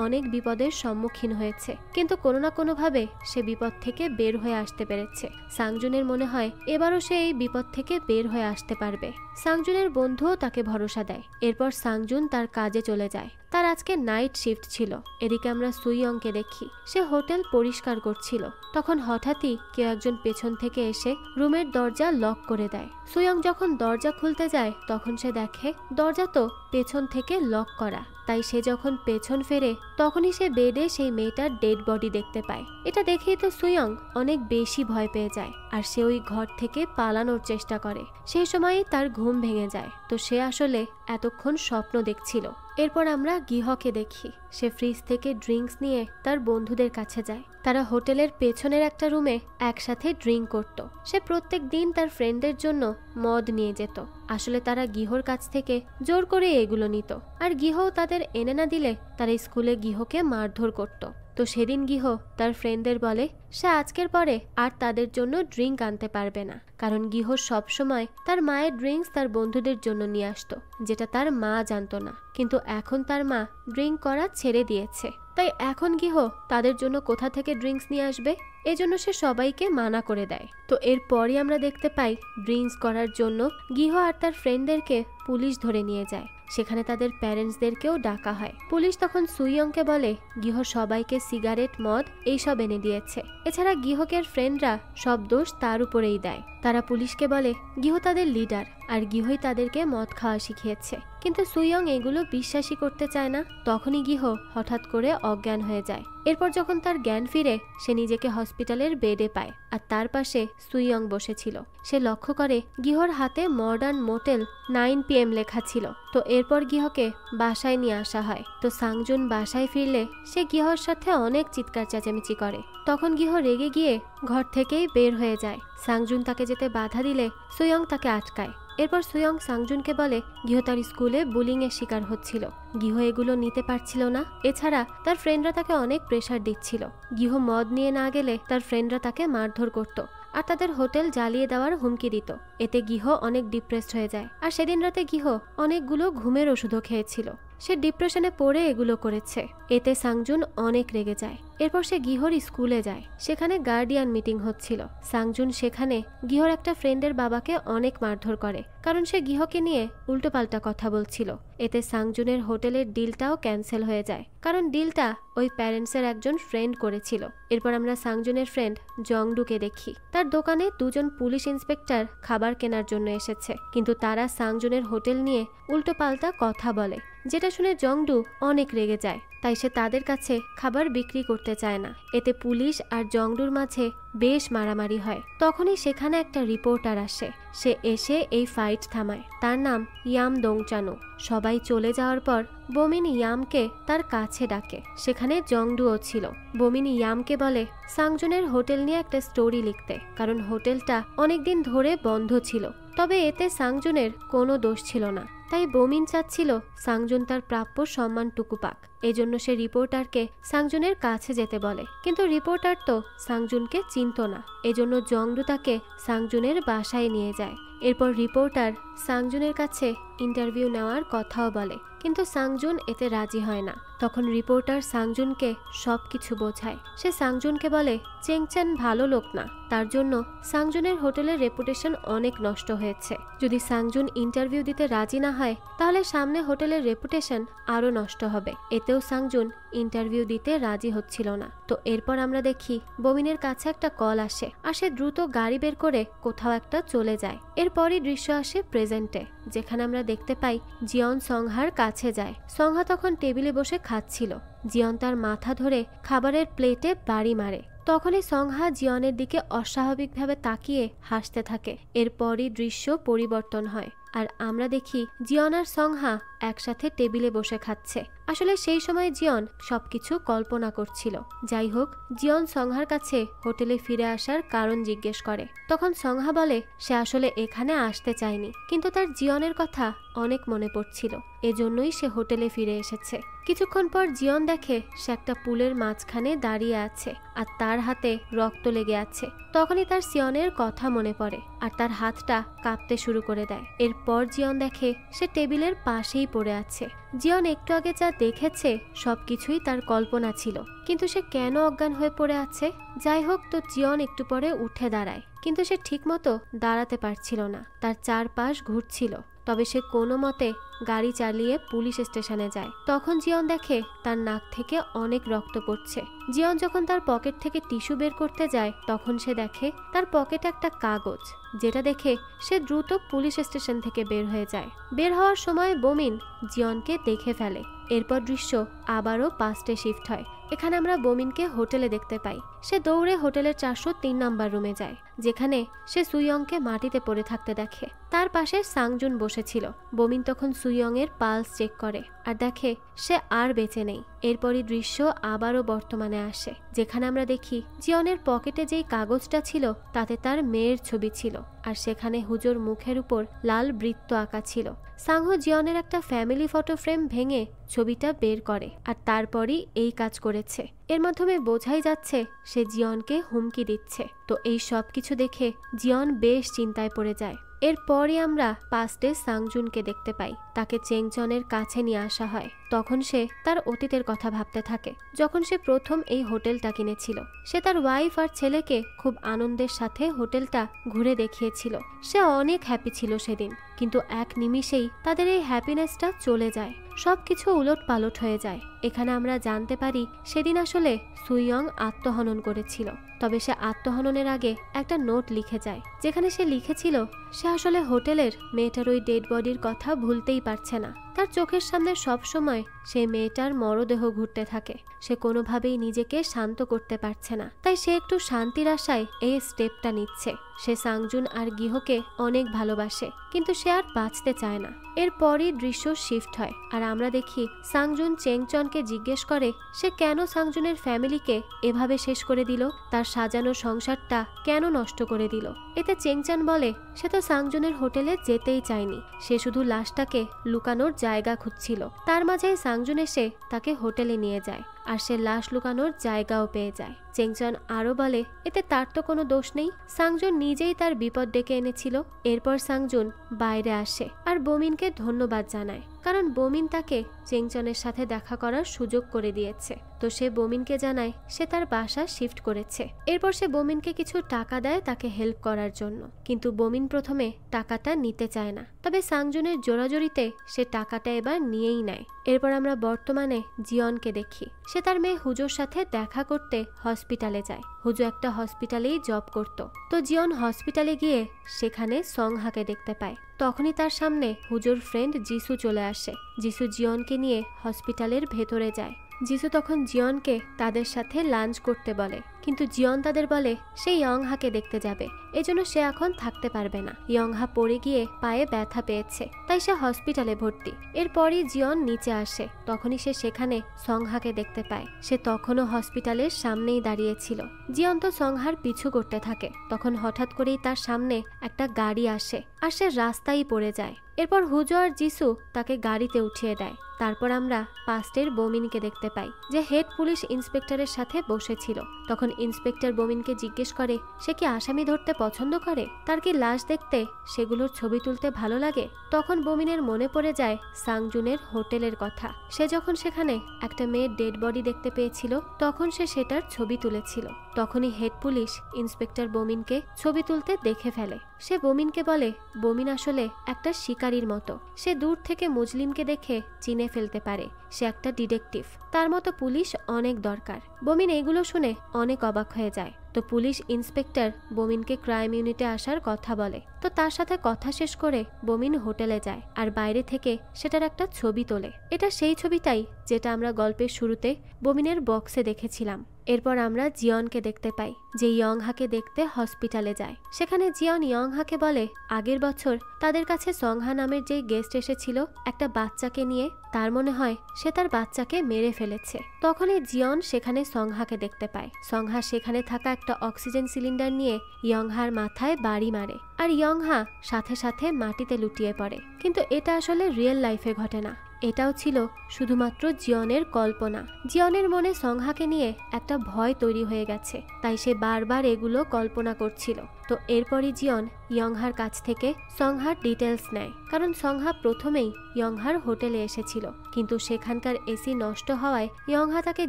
অনেক বিপদের সম্মুখীন হয়েছে, কিন্তু কোনো না কোনো ভাবে সে বিপদ থেকে বের হয়ে আসতে পেরেছে। সাংজুনের মনে হয় এবারও সে এই বিপদ থেকে বের হয়ে আসতে পারবে। সাংজুনের বন্ধুও তাকে ভরসা দেয়। এরপর সাংজুন তার কাজে চলে যায়। তার আজকে নাইট শিফট ছিল। এদিকে আমরা সুইয়ংকে দেখি, সে হোটেল পরিষ্কার করছিল। তখন হঠাৎই কেউ একজন পেছন থেকে এসে রুমের দরজা লক করে দেয়। সুইয়ং যখন দরজা খুলতে যায় তখন সে দেখে দরজা তো পেছন থেকে লক করা। তাই সে যখন পেছন ফেরে তখনই সে বেডে সেই মেয়েটার ডেড বডি দেখতে পায়। এটা দেখেই তো সুইয়ং অনেক বেশি ভয় পেয়ে যায় আর সে ওই ঘর থেকে পালানোর চেষ্টা করে। সেই সময়ই তার ঘুম ভেঙে যায়। তো সে আসলে এতক্ষণ স্বপ্ন দেখছিল। এরপর আমরা গিহকে দেখি, সে ফ্রিজ থেকে ড্রিঙ্কস নিয়ে তার বন্ধুদের কাছে যায়। তারা হোটেলের পেছনের একটা রুমে একসাথে ড্রিঙ্ক করত। সে প্রত্যেক দিন তার ফ্রেন্ডদের জন্য মদ নিয়ে যেত। আসলে তারা গিহর কাছ থেকে জোর করে এগুলো নিত, আর গিহও তাদের এনে না দিলে তারা স্কুলে গিহকে মারধর করত। তো সেদিন গিহ তার ফ্রেন্ডদের বলে সে আজকের পরে আর তাদের জন্য ড্রিঙ্ক আনতে পারবে না, কারণ গিহ সবসময় তার মায়ের ড্রিঙ্কস তার বন্ধুদের জন্য নিয়ে আসতো, যেটা তার মা জানতো না। কিন্তু এখন তার মা ড্রিঙ্ক করা ছেড়ে দিয়েছে, তাই এখন গিহ তাদের জন্য কোথা থেকে ড্রিঙ্কস নিয়ে আসবে? এজন্য সে সবাইকে মানা করে দেয়। তো এরপরই আমরা দেখতে পাই ড্রিঙ্কস করার জন্য গিহ আর তার ফ্রেন্ডদেরকে পুলিশ ধরে নিয়ে যায়। সেখানে তাদের প্যারেন্টসদেরকেও ডাকা হয়। পুলিশ তখন সুইয়ংকে বলে গিহ সবাইকে সিগারেট, মদ এইসব এনে দিয়েছে। এছাড়া গিহকের ফ্রেন্ডরা সব দোষ তার উপরেই দেয়। তারা পুলিশকে বলে গিহ তাদের লিডার আর গিহই তাদেরকে মদ খাওয়া শিখিয়েছে। কিন্তু সুইয়ং এগুলো বিশ্বাসই করতে চায় না। তখনই গিহ হঠাৎ করে অজ্ঞান হয়ে যায়। এরপর যখন তার জ্ঞান ফিরে সে নিজেকে হসপিটালের বেডে পায় আর তার পাশে সুইয়ং বসেছিল। সে লক্ষ্য করে গিহর হাতে মডার্ন মোটেল 9 PM লেখা ছিল। তো এরপর গিহকে বাসায় নিয়ে আসা হয়। তো সাংজুন বাসায় ফিরলে সে গিহর সাথে অনেক চিৎকার চেঁচামেচি করে। তখন গিহ রেগে গিয়ে ঘর থেকেই বের হয়ে যায়। সাংজুন তাকে যেতে বাধা দিলে সুইয়ং তাকে আটকায়। এরপর সুইয়ং সাংজুনকে বলে গিহ তার স্কুলে বুলিং এর শিকার হচ্ছিল। গিহ এগুলো নিতে পারছিল না। এছাড়া তার ফ্রেন্ডরা তাকে অনেক প্রেসার দিচ্ছিল। গিহ মদ নিয়ে না গেলে তার ফ্রেন্ডরা তাকে মারধর করত আর তাদের হোটেল জ্বালিয়ে দেওয়ার হুমকি দিত। এতে গিহ অনেক ডিপ্রেসড হয়ে যায়। আর সেদিন রাতে গিহ অনেকগুলো ঘুমের ওষুধও খেয়েছিল। সে ডিপ্রেশনে পড়ে এগুলো করেছে। এতে সাংজুন অনেক রেগে যায়। এরপর সে গিহর স্কুলে যায়। সেখানে গার্ডিয়ান মিটিং হচ্ছিল। সাংজুন সেখানে গিহর একটা ফ্রেন্ডের বাবাকে অনেক মারধর করে, কারণ সে গিহকে নিয়ে উল্টোপাল্টা কথা বলছিল। এতে সাংজুনের হোটেলের ডিলটাও ক্যান্সেল হয়ে যায়, কারণ ডিলটা ওই প্যারেন্টসের একজন ফ্রেন্ড করেছিল। এরপর আমরা সাংজুনের ফ্রেন্ড জংডুকে দেখি। তার দোকানে দুজন পুলিশ ইন্সপেক্টর খাবার কেনার জন্য এসেছে, কিন্তু তারা সাংজুনের হোটেল নিয়ে উল্টোপাল্টা কথা বলে, যেটা শুনে জংডু অনেক রেগে যায়। তাই সে তাদের কাছে খাবার বিক্রি করতে চায় না। এতে পুলিশ আর জংডুর মাঝে বেশ মারামারি হয়। তখনই সেখানে একটা রিপোর্টার আসে। সে এসে এই ফাইট থামায়। তার নাম ইয়াম দংচানু। সবাই চলে যাওয়ার পর বমিন ইয়ামকে তার কাছে ডাকে। সেখানে জংডুও ছিল। বমিন ইয়ামকে বলে সাংজুনের হোটেল নিয়ে একটা স্টোরি লিখতে, কারণ হোটেলটা অনেকদিন ধরে বন্ধ ছিল। তবে এতে সাংজুনের কোনো দোষ ছিল না। তাই বমিন চাচ্ছিল সাংজুন তার প্রাপ্য সম্মানটুকু পাক। এজন্য সে রিপোর্টারকে সাংজুনের কাছে যেতে বলে, কিন্তু রিপোর্টার তো সাংজুনকে চিনত না। এজন্য জংডু তাকে সাংজুনের বাসায় নিয়ে যায়। এরপর রিপোর্টার সাংজুনের কাছে ইন্টারভিউ নেওয়ার কথাও বলে, কিন্তু সাংজুন এতে রাজি হয় না। তখন রিপোর্টার সাংজুনকে সবকিছু বোঝায়। সে সাংজুনকে বলে চেংচান ভালো লোক না, তার জন্য সাংজুনের হোটেলের রেপুটেশন অনেক নষ্ট হয়েছে। যদি সাংজুন ইন্টারভিউ দিতে রাজি না হয় তাহলে সামনে হোটেলের রেপুটেশন আরো নষ্ট হবে। এতেও সাংজুন ইন্টারভিউ দিতে রাজি হচ্ছিল না। তো এরপর আমরা দেখি বমিনের কাছে একটা কল আসে আর সে দ্রুত গাড়ি বের করে কোথাও একটা চলে যায়। এরপরই দৃশ্য আসে প্রেজেন্টে, যেখানে আমরা দেখতে পাই জিয়ন সংহার কাছে যায়। সংহা তখন টেবিলে বসে খাচ্ছিল। জিয়ন তার মাথা ধরে খাবারের প্লেটে বাড়ি মারে। তখনই সংহা জিয়নের দিকে অস্বাভাবিকভাবে তাকিয়ে হাসতে থাকে। এরপরই দৃশ্য পরিবর্তন হয় আর আমরা দেখি জিয়ন আর সংহা একসাথে টেবিলে বসে খাচ্ছে আসলে সেই সময় জিয়ন সবকিছু কল্পনা করছিল। যাই হোক, জিয়ন সংহার কাছে হোটেলে ফিরে আসার কারণ জিজ্ঞেস করে। তখন সংহা বলে সে আসলে এখানে আসতে চায়নি, কিন্তু তার জিয়নের কথা অনেক মনে পড়ছিল, এজন্যই সে হোটেলে ফিরে এসেছে। কিছুক্ষণ পর জিয়ন দেখে সে একটা পুলের মাঝখানে দাঁড়িয়ে আছে আর তার হাতে রক্ত লেগে আছে। তখনই তার সিয়নের কথা মনে পড়ে আর তার হাতটা কাঁপতে শুরু করে দেয়। এরপর জিয়ন দেখে সে টেবিলের পাশেই পড়ে আছে। জিয়ন একটু আগে যা দেখেছে সবকিছুই তার কল্পনা ছিল, কিন্তু সে কেন অজ্ঞান হয়ে পড়ে আছে? যাই হোক, তো জিয়ন একটু পরে উঠে দাঁড়ায়, কিন্তু সে ঠিকমতো দাঁড়াতে পারছিল না, তার চারপাশ ঘুরছিল। তবে সে কোনো মতে গাড়ি চালিয়ে পুলিশ স্টেশনে যায়। তখন জিয়ন দেখে তার নাক থেকে অনেক রক্ত পড়ছে। জিয়ন যখন তার পকেট থেকে টিস্যু বের করতে যায় তখন সে দেখে তার পকেটে একটা কাগজ, যেটা দেখে সে দ্রুত পুলিশ স্টেশন থেকে বের হয়ে যায়। বের হওয়ার সময় বমিন জিয়নকে দেখে ফেলে। এরপর দৃশ্য আবারও পাস্টে শিফট হয়। এখানে আমরা বমিনকে হোটেলে দেখতে পাই। সে দৌড়ে হোটেলের 403 নাম্বার রুমে যায়, যেখানে সে সুইয়ংকে মাটিতে পড়ে থাকতে দেখে। তার পাশে সাংজুন বসেছিল। বমিন তখন সুইয়ং এর পালস চেক করে আর দেখে সে আর বেঁচে নেই। এরপরই দৃশ্য আবারও বর্তমানে আসে, যেখানে আমরা দেখি জিয়নের পকেটে যেই কাগজটা ছিল তাতে তার মেয়ের ছবি ছিল আর সেখানে হুজোর মুখের উপর লাল বৃত্ত আঁকা ছিল। সাংহো জিয়নের একটা ফ্যামিলি ফটো ফ্রেম ভেঙে ছবিটা বের করে আর তারপরই এই কাজ করেছে। এর মাধ্যমে বোঝাই যাচ্ছে সে জিয়নকে হুমকি দিচ্ছে। তো এই সব কিছু দেখে জিয়ন বেশ চিন্তায় পড়ে যায়। এরপরই আমরা পাস্টে সাংজুনকে দেখতে পাই। তাকে চেংচনের কাছে নিয়ে আসা হয়। তখন সে তার অতীতের কথা ভাবতে থাকে, যখন সে প্রথম এই হোটেলটা কিনেছিল। সে তার ওয়াইফ আর ছেলেকে খুব আনন্দের সাথে হোটেলটা ঘুরে দেখিয়েছিল। সে অনেক হ্যাপি ছিল সেদিন, কিন্তু এক নিমিষেই তাদের এই হ্যাপিনেসটা চলে যায়। সবকিছু উলট পালট হয়ে যায়। এখানে আমরা জানতে পারি সেদিন আসলে সুইয়ং আত্মহনন করেছিল। তবে সে আত্মহননের আগে একটা নোট লিখে যায়, যেখানে সে লিখেছিল সে আসলে হোটেলের মেয়েটার ওই ডেড বডির কথা ভুলতেই পারছে না। তার চোখের সামনে সব সময় সেই মেয়েটার মরদেহ ঘুরতে থাকে। সে কোনোভাবেই নিজেকে শান্ত করতে পারছে না, তাই সে একটু শান্তির আশায় এই স্টেপটা নিচ্ছে। সে সাংজুন আর গিহকে অনেক ভালোবাসে, কিন্তু সে আর বাঁচতে চায় না। এরপরই দৃশ্য শিফট হয় আর আমরা দেখি সাংজুন চেংচনকে জিজ্ঞেস করে সে কেন সাংজুনের ফ্যামিলিকে এভাবে শেষ করে দিল, তার সাজানো সংসারটা কেন নষ্ট করে দিল। এতে চেংচান বলে সে তো সাংজুনের হোটেলে যেতেই চায়নি, সে শুধু লাশটাকে লুকানোর জায়গা খুঁজছিল। তার মাঝেই সাংজুন এসে তাকে হোটেলে নিয়ে যায় আর সে লাশ লুকানোর জায়গাও পেয়ে যায়। চেংচন আরো বলে এতে তার তো কোনো দোষ নেই, সাংজুন নিজেই তার বিপদ ডেকে এনেছিল। এরপর সাংজুন বাইরে আসে আর বমিনকে ধন্যবাদ জানায়, কারণ বমিন তাকে চেংচনের সাথে দেখা করার সুযোগ করে দিয়েছে। তো সে বমিনকে জানায় সে তার বাসা শিফট করেছে। এরপর সে বমিনকে কিছু টাকা দেয় তাকে হেল্প করার জন্য, কিন্তু বমিন প্রথমে টাকাটা নিতে চায় না। তবে সাংজুনের জোরাজোরিতে সে টাকাটা এবার নিয়েই নেয়। এরপর আমরা বর্তমানে জিয়নকে দেখি। সে তার মেয়ে হুজোর সাথে দেখা করতে হসপিটালে যায়। হুজো একটা হসপিটালেই জব করত। তো জিয়ন হসপিটালে গিয়ে সেখানে সংহাকে দেখতে পায়। তখনই তার সামনে হুজোর ফ্রেন্ড যিসু চলে আসে। যিসু জিয়নকে নিয়ে হসপিটালের ভেতরে যায়। যিসু তখন জিয়নকে তাদের সাথে লাঞ্চ করতে বলে, কিন্তু জিয়ন তাদের বলে সে ইয়ংহাকে দেখতে যাবে, এজন্য সে এখন থাকতে পারবে না। ইয়ংহা পড়ে গিয়ে পায়ে ব্যথা পেয়েছে, তাই সে হসপিটালে ভর্তি। এরপরই জিয়ন নিচে আসে। তখনই সে সেখানে সংহাকে দেখতে পায়। সে তখনও হসপিটালের সামনেই দাঁড়িয়েছিল। জিয়ন তো সংহার পিছু করতে থাকে। তখন হঠাৎ করেই তার সামনে একটা গাড়ি আসে আর সে রাস্তায় পড়ে যায়। এরপর হুজো আর যিসু তাকে গাড়িতে উঠিয়ে দেয়। তারপর আমরা পাস্টের বমিনকে দেখতে পাই, যে হেড পুলিশ ইন্সপেক্টরের সাথে বসেছিল। তখন ইন্সপেক্টর বমিনকে জিজ্ঞেস করে সে কি আসামি ধরতে পছন্দ করে, তার কি লাশ দেখতে সেগুলোর ছবি তুলতে ভালো লাগে। তখন বমিনের মনে পড়ে যায় সাংজুনের হোটেলের কথা। সে যখন সেখানে একটা মেয়ের ডেড বডি দেখতে পেয়েছিল তখন সে সেটার ছবি তুলেছিল। তখনই হেড পুলিশ ইন্সপেক্টর বমিনকে ছবি তুলতে দেখে ফেলে। সে বমিনকে বলে বমিন আসলে একটা শিকারীর মতো, সে দূর থেকে মুজলিমকে দেখে চিনে ফেলতে পারে, সে একটা ডিটেকটিভ, তার মতো পুলিশ অনেক দরকার। বমিন এগুলো শুনে অনেক অবাক হয়ে যায়। তো পুলিশ ইন্সপেক্টর বমিনকে ক্রাইম ইউনিটে আসার কথা বলে। তো তার সাথে কথা শেষ করে বমিন হোটেলে যায় আর বাইরে থেকে সেটার একটা ছবি তোলে। এটা সেই ছবিটাই যেটা আমরা গল্পের শুরুতে বমিনের বক্সে দেখেছিলাম। এরপর আমরা জিয়নকে দেখতে পাই, যে ইয়ংহাকে দেখতে হসপিটালে যায়। সেখানে জিয়ন ইয়ংহাকে বলে আগের বছর তাদের কাছে সংহা নামের যে গেস্ট এসেছিল একটা বাচ্চাকে নিয়ে, তার মনে হয় সে তার বাচ্চাকে মেরে ফেলেছে। তখনই জিয়ন সেখানে সংহাকে দেখতে পায়। সংহা সেখানে থাকা একটা অক্সিজেন সিলিন্ডার নিয়ে ইয়ংহার মাথায় বাড়ি মারে আর ইয়ংহা সাথে সাথে মাটিতে লুটিয়ে পড়ে। কিন্তু এটা আসলে রিয়েল লাইফে ঘটে না, এটাও ছিল শুধুমাত্র জিয়নের কল্পনা। জিয়নের মনে সংহাকে নিয়ে একটা ভয় তৈরি হয়ে গেছে, তাই সে বারবার এগুলো কল্পনা করছিল। তো এরপরই জিয়ন ইয়ংহার কাছ থেকে সংহার ডিটেলস নেয়, কারণ সংহা প্রথমেই ইয়ংহার হোটেলে এসেছিল, কিন্তু সেখানকার এসি নষ্ট হওয়ায় ইয়ংহা তাকে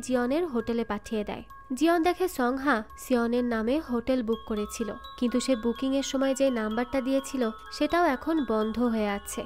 জিয়নের হোটেলে পাঠিয়ে দেয়। জিয়ন দেখে সংহা সিয়নের নামে হোটেল বুক করেছিল, কিন্তু সে বুকিংয়ের সময় যে নাম্বারটা দিয়েছিল সেটাও এখন বন্ধ হয়ে আছে।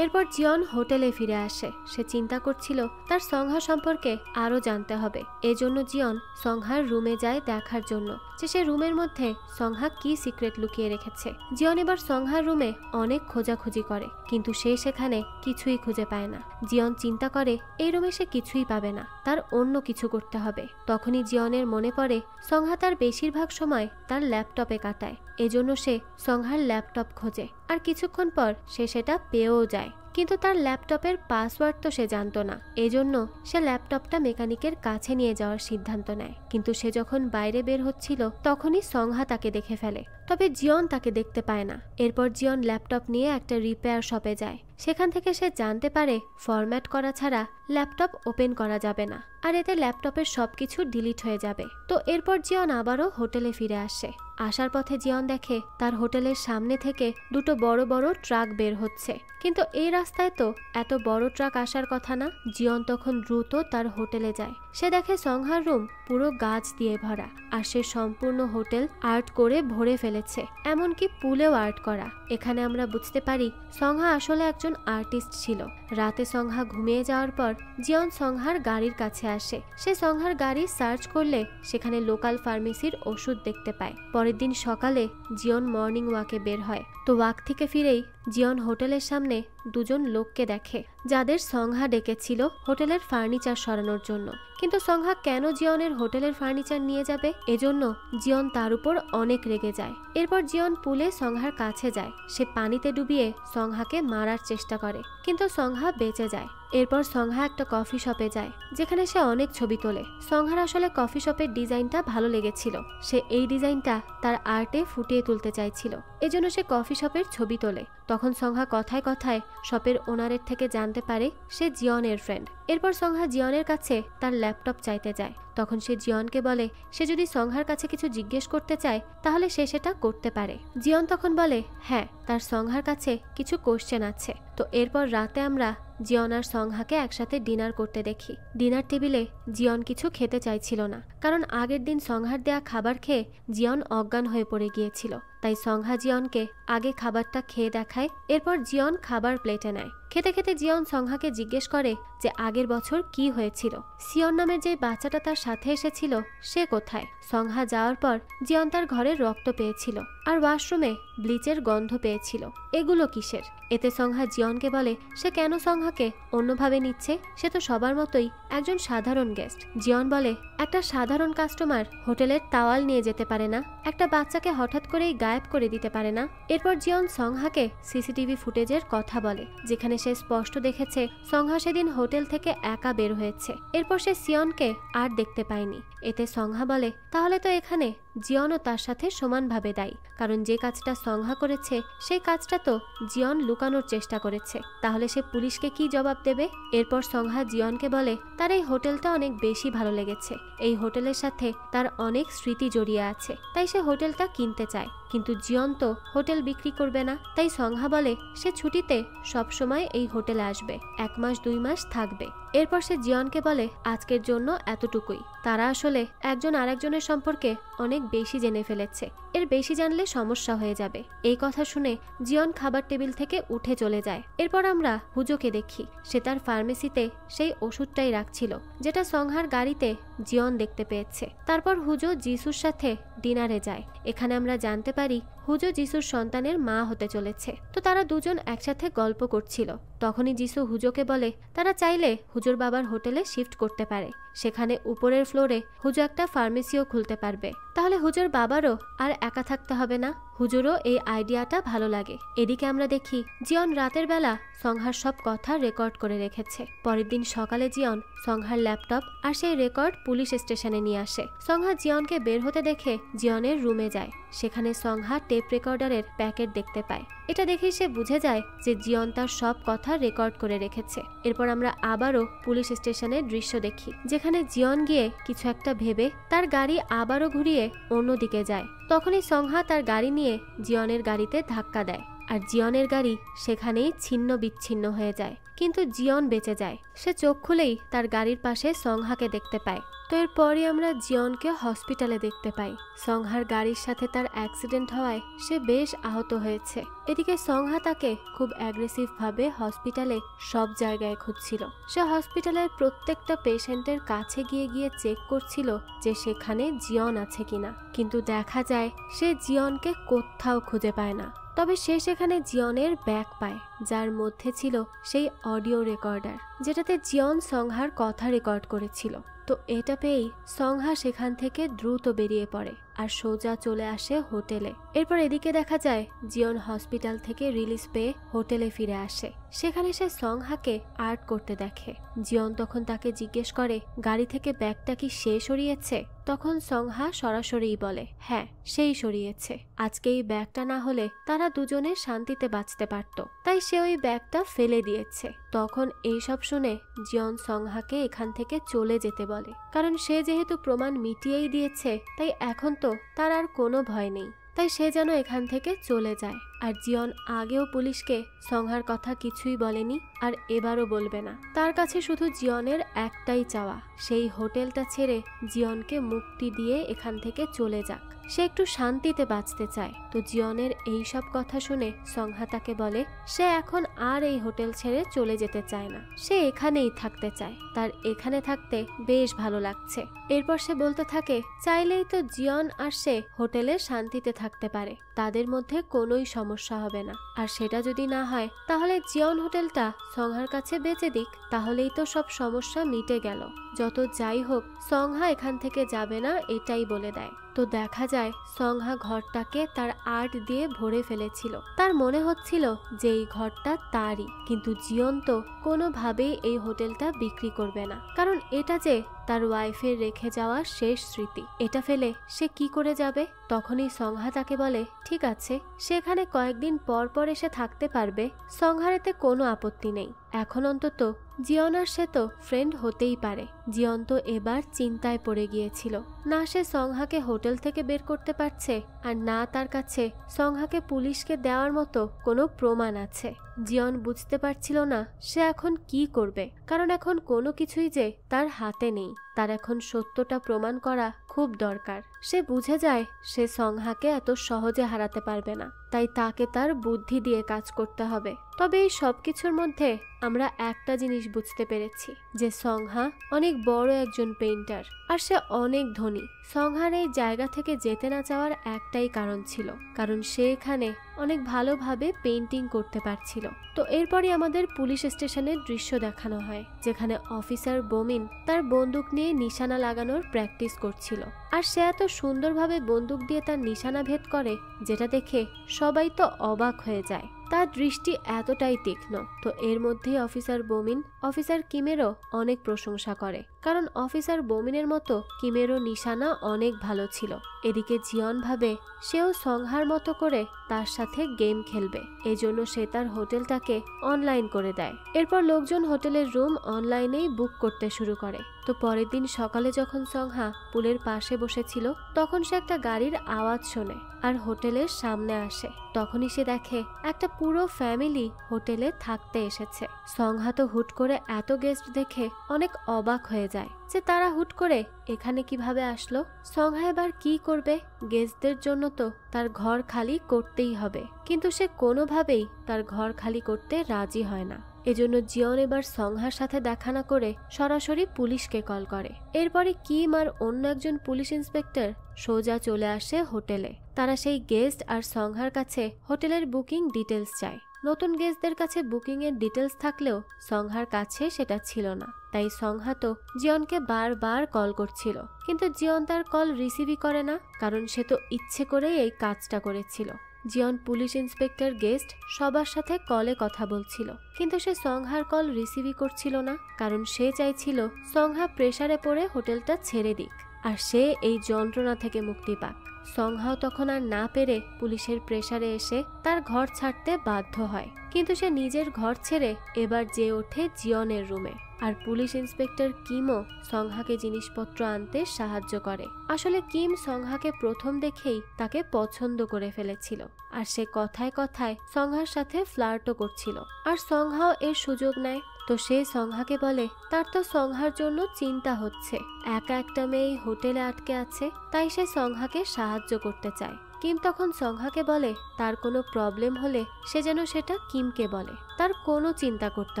এরপর জিয়ন হোটেলে ফিরে আসে। সে চিন্তা করছিল তার সংহা সম্পর্কে আরও জানতে হবে। এজন্য জিয়ন সংহার রুমে যায় দেখার জন্য যে সে রুমের মধ্যে সংহা কি সিক্রেট লুকিয়ে রেখেছে। জিয়ন এবার সংহার রুমে অনেক খোঁজাখুঁজি করে, কিন্তু সে সেখানে কিছুই খুঁজে পায় না। জিয়ন চিন্তা করে এই রুমে সে কিছুই পাবে না, তার অন্য কিছু করতে হবে। তখনই জিয়নের মনে পড়ে সংহা তার বেশিরভাগ সময় তার ল্যাপটপে কাটায়, এজন্য সে সংহার ল্যাপটপ খোঁজে আর কিছুক্ষণ পর সে সেটা পেয়েও যায়। কিন্তু তার ল্যাপটপের পাসওয়ার্ড তো সে জানতো না, এজন্য সে ল্যাপটপটা মেকানিকের কাছে নিয়ে যাওয়ার সিদ্ধান্ত নেয়। কিন্তু সে যখন বাইরে বের হচ্ছিল তখনই সংহা তাকে দেখে ফেলে, তবে জিয়ন তাকে দেখতে পায় না। এরপর জিয়ন ল্যাপটপ নিয়ে একটা রিপেয়ার শপে যায়। সেখান থেকে সে জানতে পারে ফরম্যাট করা ছাড়া ল্যাপটপ ওপেন করা যাবে না, আর এতে ল্যাপটপের সবকিছু ডিলিট হয়ে যাবে। তো এরপর জিয়ন আবারও হোটেলে ফিরে আসে। আসার পথে জিয়ন দেখে তার হোটেলের সামনে থেকে দুটো বড় বড় ট্রাক বের হচ্ছে, কিন্তু এই রাস্তায় তো এত বড় ট্রাক আসার কথা না। জিয়ন তখন দ্রুত তার হোটেলে যায়। সে দেখে সংহার রুম পুরো গাছ দিয়ে ভরা, আর সে সম্পূর্ণ হোটেল আর্ট করে ভরে ফেলেছে, এমনকি পুলেও আর্ট করা। এখানে আমরা বুঝতে পারি সংহা আসলে একজন আর্টিস্ট ছিল। রাতে সংহা ঘুমিয়ে যাওয়ার পর জিয়ন সংহার গাড়ির কাছে আসে। সে সংহার গাড়ি সার্চ করলে সেখানে লোকাল ফার্মেসির ওষুধ দেখতে পায়। পরের দিন সকালে জিয়ন মর্নিং ওয়াকে বের হয়। তো ওয়াক থেকে ফিরেই জিয়ন হোটেলের সামনে দুজন লোককে দেখে, যাদের সংহা ডেকেছিল হোটেলের ফার্নিচার সরানোর জন্য। কিন্তু সংহা কেন জিয়নের হোটেলের ফার্নিচার নিয়ে যাবে, এজন্য জিয়ন তার উপর অনেক রেগে যায়। এরপর জিয়ন পুলে সংহার কাছে যায়। সে পানিতে ডুবিয়ে সংহাকে মারার চেষ্টা করে, কিন্তু সংহা বেঁচে যায়। এরপর সংহা একটা কফি শপে যায়, যেখানে সে অনেক ছবি তোলে। সংহার আসলে কফি শপের ডিজাইনটা ভালো লেগেছিল, সে এই ডিজাইনটা তার আর্টে ফুটিয়ে তুলতে চাইছিল, এজন্য সে কফি শপের ছবি তোলে। তখন সংহা কথায় কথায় শপের ওনারের থেকে জানতে পারে সে জিয়নের ফ্রেন্ড। এরপর সংহা জিয়নের কাছে তার ল্যাপটপ চাইতে যায়। তখন সে জিয়নকে বলে সে যদি সংহার কাছে কিছু জিজ্ঞেস করতে চায় তাহলে সে সেটা করতে পারে। জিয়ন তখন বলে হ্যাঁ, তার সংহার কাছে কিছু কোশ্চেন আছে। তো এরপর রাতে আমরা জিয়ন আর সংহাকে একসাথে ডিনার করতে দেখি। ডিনার টেবিলে জিয়ন কিছু খেতে চাইছিল না, কারণ আগের দিন সংহার দেয়া খাবার খেয়ে জিয়ন অজ্ঞান হয়ে পড়ে গিয়েছিল। তাই সংহা জিয়নকে আগে খাবারটা খেয়ে দেখায়। এরপর জিয়ন খাবার প্লেটে নেয়। খেতে খেতে জিয়ন সংহাকে জিজ্ঞেস করে যে আগের বছর কি হয়েছিল, সিয়ন নামের যে বাচ্চাটা তার সাথে এসেছিল সে কোথায়। সংহা যাওয়ার পর জিয়ন তার ঘরে রক্ত পেয়েছিল আর ওয়াশরুমে ব্লিচের গন্ধ পেয়েছিল, এগুলো কিসের। এতে সংহা জিয়নকে বলে সে কেন সংহাকে অন্যভাবে নিচ্ছে, সে তো সবার মতোই একজন সাধারণ গেস্ট। জিয়ন বলে একটা সাধারণ কাস্টমার হোটেলের তাওয়াল নিয়ে যেতে পারে না, একটা বাচ্চাকে হঠাৎ করেই গায়েব করে দিতে পারে না। এরপর জিয়ন সংহাকে সিসিটিভি ফুটেজের কথা বলে, যেখানে সে স্পষ্ট দেখেছে সংহা সেদিন হোটেল থেকে একা বের হয়েছে। এরপর সে সিয়নকে আর দেখতে পায়নি। এতে সংহা বলে তাহলে তো এখানে জিয়নও তার সাথে সমানভাবে দায়ী, কারণ যে কাজটা সংহা করেছে সেই কাজটা তো জিয়ন লুকানোর চেষ্টা করেছে, তাহলে সে পুলিশকে কি জবাব দেবে। এরপর সংহা জিয়নকে বলে তার এই হোটেলটা অনেক বেশি ভালো লেগেছে, এই হোটেলের সাথে তার অনেক স্মৃতি জড়িয়ে আছে, তাই সে হোটেলটা কিনতে চায়। কিন্তু জিয়ন তো হোটেল বিক্রি করবে না। তাই সংহা বলে সে ছুটিতে সব সময় এই হোটেলে আসবে, 1 মাস 2 মাস থাকবে। এরপর সে জিয়নকে বলে আজকের জন্য এতটুকুই। তারা আসলে একজন আরেকজনের সম্পর্কে অনেক বেশি জেনে ফেলেছে, এর বেশি জানলে সমস্যা হয়ে যাবে। এই কথা শুনে জিয়ন খাবার টেবিল থেকে উঠে চলে যায়। এরপর আমরা হুজোকে দেখি, সে তার ফার্মেসিতে সেই ওষুধটাই রাখছিল যেটা সংহার গাড়িতে জিয়ন দেখতে পেয়েছে। তারপর হুজো জিসুর সাথে ডিনারে যায়। এখানে আমরা জানতে পারি হুজো যিশুর সন্তানের মা হতে চলেছে। তো তারা দুজন একসাথে গল্প করছিল। তখনই যিশু হুজোকে বলে তারা চাইলে হুজোর বাবার হোটেলে শিফট করতে পারে। সেখানে উপরের ফ্লোরে হুজো একটা ফার্মেসিও খুলতে পারবে। তাহলে হুজোর বাবারও আর একা থাকতে হবে না। হুজুরও এই আইডিয়াটা ভালো লাগে। এদিকে আমরা দেখি জিয়ন রাতের বেলা সংহার সব কথা রেকর্ড করে রেখেছে। পরের দিন সকালে জিয়ন সংহার ল্যাপটপ আর সেই রেকর্ড পুলিশ স্টেশনে নিয়ে আসে। সংহা জিয়নকে বের হতে দেখে জিয়নের রুমে যায়। সেখানে সংহা টেপ রেকর্ডারের প্যাকেট দেখতে পায়। এটা দেখেই সে বুঝে যায় যে জিয়ন তার সব কথা রেকর্ড করে রেখেছে। এরপর আমরা আবারও পুলিশ স্টেশনের দৃশ্য দেখি, যেখানে জিয়ন গিয়ে কিছু একটা ভেবে তার গাড়ি আবারও ঘুরিয়ে অন্যদিকে যায়। তখনই সংহা তার গাড়ি নিয়ে জিয়নের গাড়িতে ধাক্কা দেয় আর জিয়নের গাড়ি সেখানেই ছিন্ন বিচ্ছিন্ন হয়ে যায়। কিন্তু জিয়ন বেঁচে যায়। সে চোখ খুলেই তার গাড়ির পাশে সংহাকে দেখতে পায়। তো এরপরই আমরা জিয়নকে হসপিটালে দেখতে পাই। সংহার গাড়ির সাথে তার অ্যাক্সিডেন্ট হওয়ায় সে বেশ আহত হয়েছে। এদিকে সংহা তাকে খুব অ্যাগ্রেসিভ ভাবে হসপিটালে সব জায়গায় খুঁজছিল। সে হসপিটালের প্রত্যেকটা পেশেন্টের কাছে গিয়ে গিয়ে চেক করছিল যে সেখানে জিয়ন আছে কিনা। কিন্তু দেখা যায় সে জিয়নকে কোথাও খুঁজে পায় না। তবে সে সেখানে জিয়নের ব্যাগ পায়, যার মধ্যে ছিল সেই অডিও রেকর্ডার, যেটাতে জিয়ন সংহার কথা রেকর্ড করেছিল। তো এটা পেয়েই সংহা সেখান থেকে দ্রুত বেরিয়ে পড়ে আর সোজা চলে আসে হোটেলে। এরপর এদিকে দেখা যায় জিয়ন হসপিটাল থেকে রিলিজ পেয়ে হোটেলে ফিরে আসে। সেখানে সে সংহাকে আর্ট করতে দেখে। জিয়ন তখন তাকে জিজ্ঞেস করে গাড়ি থেকে ব্যাগটা কি সে সরিয়েছে। তখন সংহা সরাসরিই বলে হ্যাঁ, সেই সরিয়েছে। আজকে এই ব্যাগটা না হলে তারা দুজনে শান্তিতে বাঁচতে পারত, তাই সে ওই ব্যাগটা ফেলে দিয়েছে। তখন এইসব শুনে জিয়ন সংহাকে এখান থেকে চলে যেতে বলে, কারণ সে যেহেতু প্রমাণ মিটিয়েই দিয়েছে, তাই এখন তো তার আর কোনো ভয় নেই। তাই সে যেন এখান থেকে চলে যায়। আর জিয়ন আগেও পুলিশকে সংহার কথা কিছুই বলেনি আর এবারও বলবে না। তার কাছে শুধু জিয়নের একটাই চাওয়া, সেই হোটেলটা ছেড়ে জিয়নকে মুক্তি দিয়ে এখান থেকে চলে যাক। সে একটু শান্তিতে বাঁচতে চায়। তো জিয়নের এই সব কথা শুনে সংহা তাকে বলে সে এখন আর এই হোটেল ছেড়ে চলে যেতে চায় না, সে এখানেই থাকতে চায়, তার এখানে থাকতে বেশ ভালো লাগছে। এরপর সে বলতে থাকে চাইলেই তো জিয়ন আর সে হোটেলে শান্তিতে থাকতে পারে, তাদের মধ্যে কোনোই সমস্যা হবে না। আর সেটা যদি না হয় তাহলে জিয়ন হোটেলটা সংহার কাছে বেচে দিক, তাহলেই তো সব সমস্যা মিটে গেল। যত যাই হোক সংহা এখান থেকে যাবে না, এটাই বলে দেয়। তো দেখা যায় সংহা ঘরটাকে তার আর্ট দিয়ে ভরে ফেলেছিল। তার মনে হচ্ছিল যে এই ঘরটা তারই, কিন্তু জিয়ন তো কোনোভাবেই এই হোটেলটা বিক্রি করবে না, কারণ এটা যে তার ওয়াইফের রেখে যাওয়া শেষ স্মৃতি, এটা ফেলে সে কি করে যাবে। তখনই সংহা তাকে বলে ঠিক আছে, সেখানে কয়েকদিন পর পর এসে থাকতে পারবে, সংহার এতে কোনো আপত্তি নেই। এখন অন্তত জিয়ন আর সে তো ফ্রেন্ড হতেই পারে। জিয়ন তো এবার চিন্তায় পড়ে গিয়েছিল, না সে সংহাকে হোটেল থেকে বের করতে পারছে আর না তার কাছে সংহাকে পুলিশকে দেওয়ার মতো কোনো প্রমাণ আছে। জিয়ন বুঝতে পারছিল না সে এখন কি করবে, কারণ এখন কোনো কিছুই যে তার হাতে নেই। তার এখন সত্যটা প্রমাণ করা খুব দরকার। সে বুঝে যায় সে সংহাকে এত সহজে হারাতে পারবে না, তাই তাকে তার বুদ্ধি দিয়ে কাজ করতে হবে। তবে এই সবকিছুর মধ্যে আমরা একটা জিনিস বুঝতে পেরেছি যে সংহা অনেক বড় একজন পেইন্টার আর সে অনেক ধনী। সংহার এই জায়গা থেকে যেতে না চাওয়ার একটাই কারণ ছিল, কারণ সে এখানে অনেক ভালোভাবে পেইন্টিং করতে পারছিল। তো এরপরই আমাদের পুলিশ স্টেশনের দৃশ্য দেখানো হয়, যেখানে অফিসার বোমিন তার বন্দুক নিয়ে নিশানা লাগানোর প্র্যাকটিস করছিল। আর সে এত সুন্দরভাবে বন্দুক দিয়ে তার নিশানা ভেদ করে, যেটা দেখে সবাই তো অবাক হয়ে যায়। তার দৃষ্টি এতটাই তীক্ষ্ণ। তো এর মধ্যেই অফিসার বোমিন অফিসার কিমেরও অনেক প্রশংসা করে, কারণ অফিসার বোমিনের মতো কিমেরও নিশানা অনেক ভালো ছিল। এদিকে জিয়ন ভাবে সেও সংহার মতো করে তার সাথে গেম খেলবে, এজন্য সে তার হোটেলটাকে অনলাইন করে দেয়। এরপর লোকজন হোটেলের রুম অনলাইনেই বুক করতে শুরু করে। তো পরের দিন সকালে যখন সংহা পুলের পাশে বসেছিল, তখন সে একটা গাড়ির আওয়াজ শোনে আর হোটেলের সামনে আসে। তখনই সে দেখে একটা পুরো ফ্যামিলি হোটেলে থাকতে এসেছে। সংহা তো হুট করে এত গেস্ট দেখে অনেক অবাক হয়ে যায় যে তারা হুট করে এখানে কিভাবে আসলো। সংহা এবার কি করবে? গেস্টদের জন্য তো তার ঘর খালি করতেই হবে, কিন্তু সে কোনোভাবেই তার ঘর খালি করতে রাজি হয় না। এজন্য জিয়ন এবার সংহার সাথে দেখা না করে সরাসরি পুলিশকে কল করে। এরপরে কিম আর অন্য একজন পুলিশ ইন্সপেক্টর সোজা চলে আসে হোটেলে। তারা সেই গেস্ট আর সংহার কাছে হোটেলের বুকিং ডিটেলস চায়। নতুন গেস্টদের কাছে বুকিং এর ডিটেলস থাকলেও সংহার কাছে সেটা ছিল না। তাই সংহা তো জিয়নকে বারবার কল করছিল, কিন্তু জিয়ন তার কল রিসিভই করে না, কারণ সে তো ইচ্ছে করেই এই কাজটা করেছিল। জিয়ন পুলিশ ইন্সপেক্টর গেস্ট সবার সাথে কলে কথা বলছিল, কিন্তু সে সংহার কল রিসিভই করছিল না, কারণ সে চাইছিল সংহা প্রেসারে পড়ে হোটেলটা ছেড়ে দিক আর সে এই যন্ত্রণা থেকে মুক্তি পাক। সংহাও তখন আর না পেরে পুলিশের প্রেসারে এসে তার ঘর ছাড়তে বাধ্য হয়, কিন্তু সে নিজের ঘর ছেড়ে এবার যেয়ে ওঠে জিয়নের রুমে। আর পুলিশ ইন্সপেক্টর কিমও সংহাকে জিনিসপত্র আনতে সাহায্য করে। আসলে কিম সংহাকে প্রথম দেখেই তাকে পছন্দ করে ফেলেছিল, আর সে কথায় কথায় সংহার সাথে ফ্লার্টও করছিল, আর সংহাও এর সুযোগ নেয়। তো সে সংহাকে বলে তার তো সংহার জন্য চিন্তা হচ্ছে, একা একটা মেয়ে হোটেলে আটকে আছে, তাই সে সংহাকে সাহায্য করতে চায়। কিম তখন সংহাকে বলে তার কোনো প্রবলেম হলে সে যেন সেটা কিমকে বলে, তার কোনো চিন্তা করতে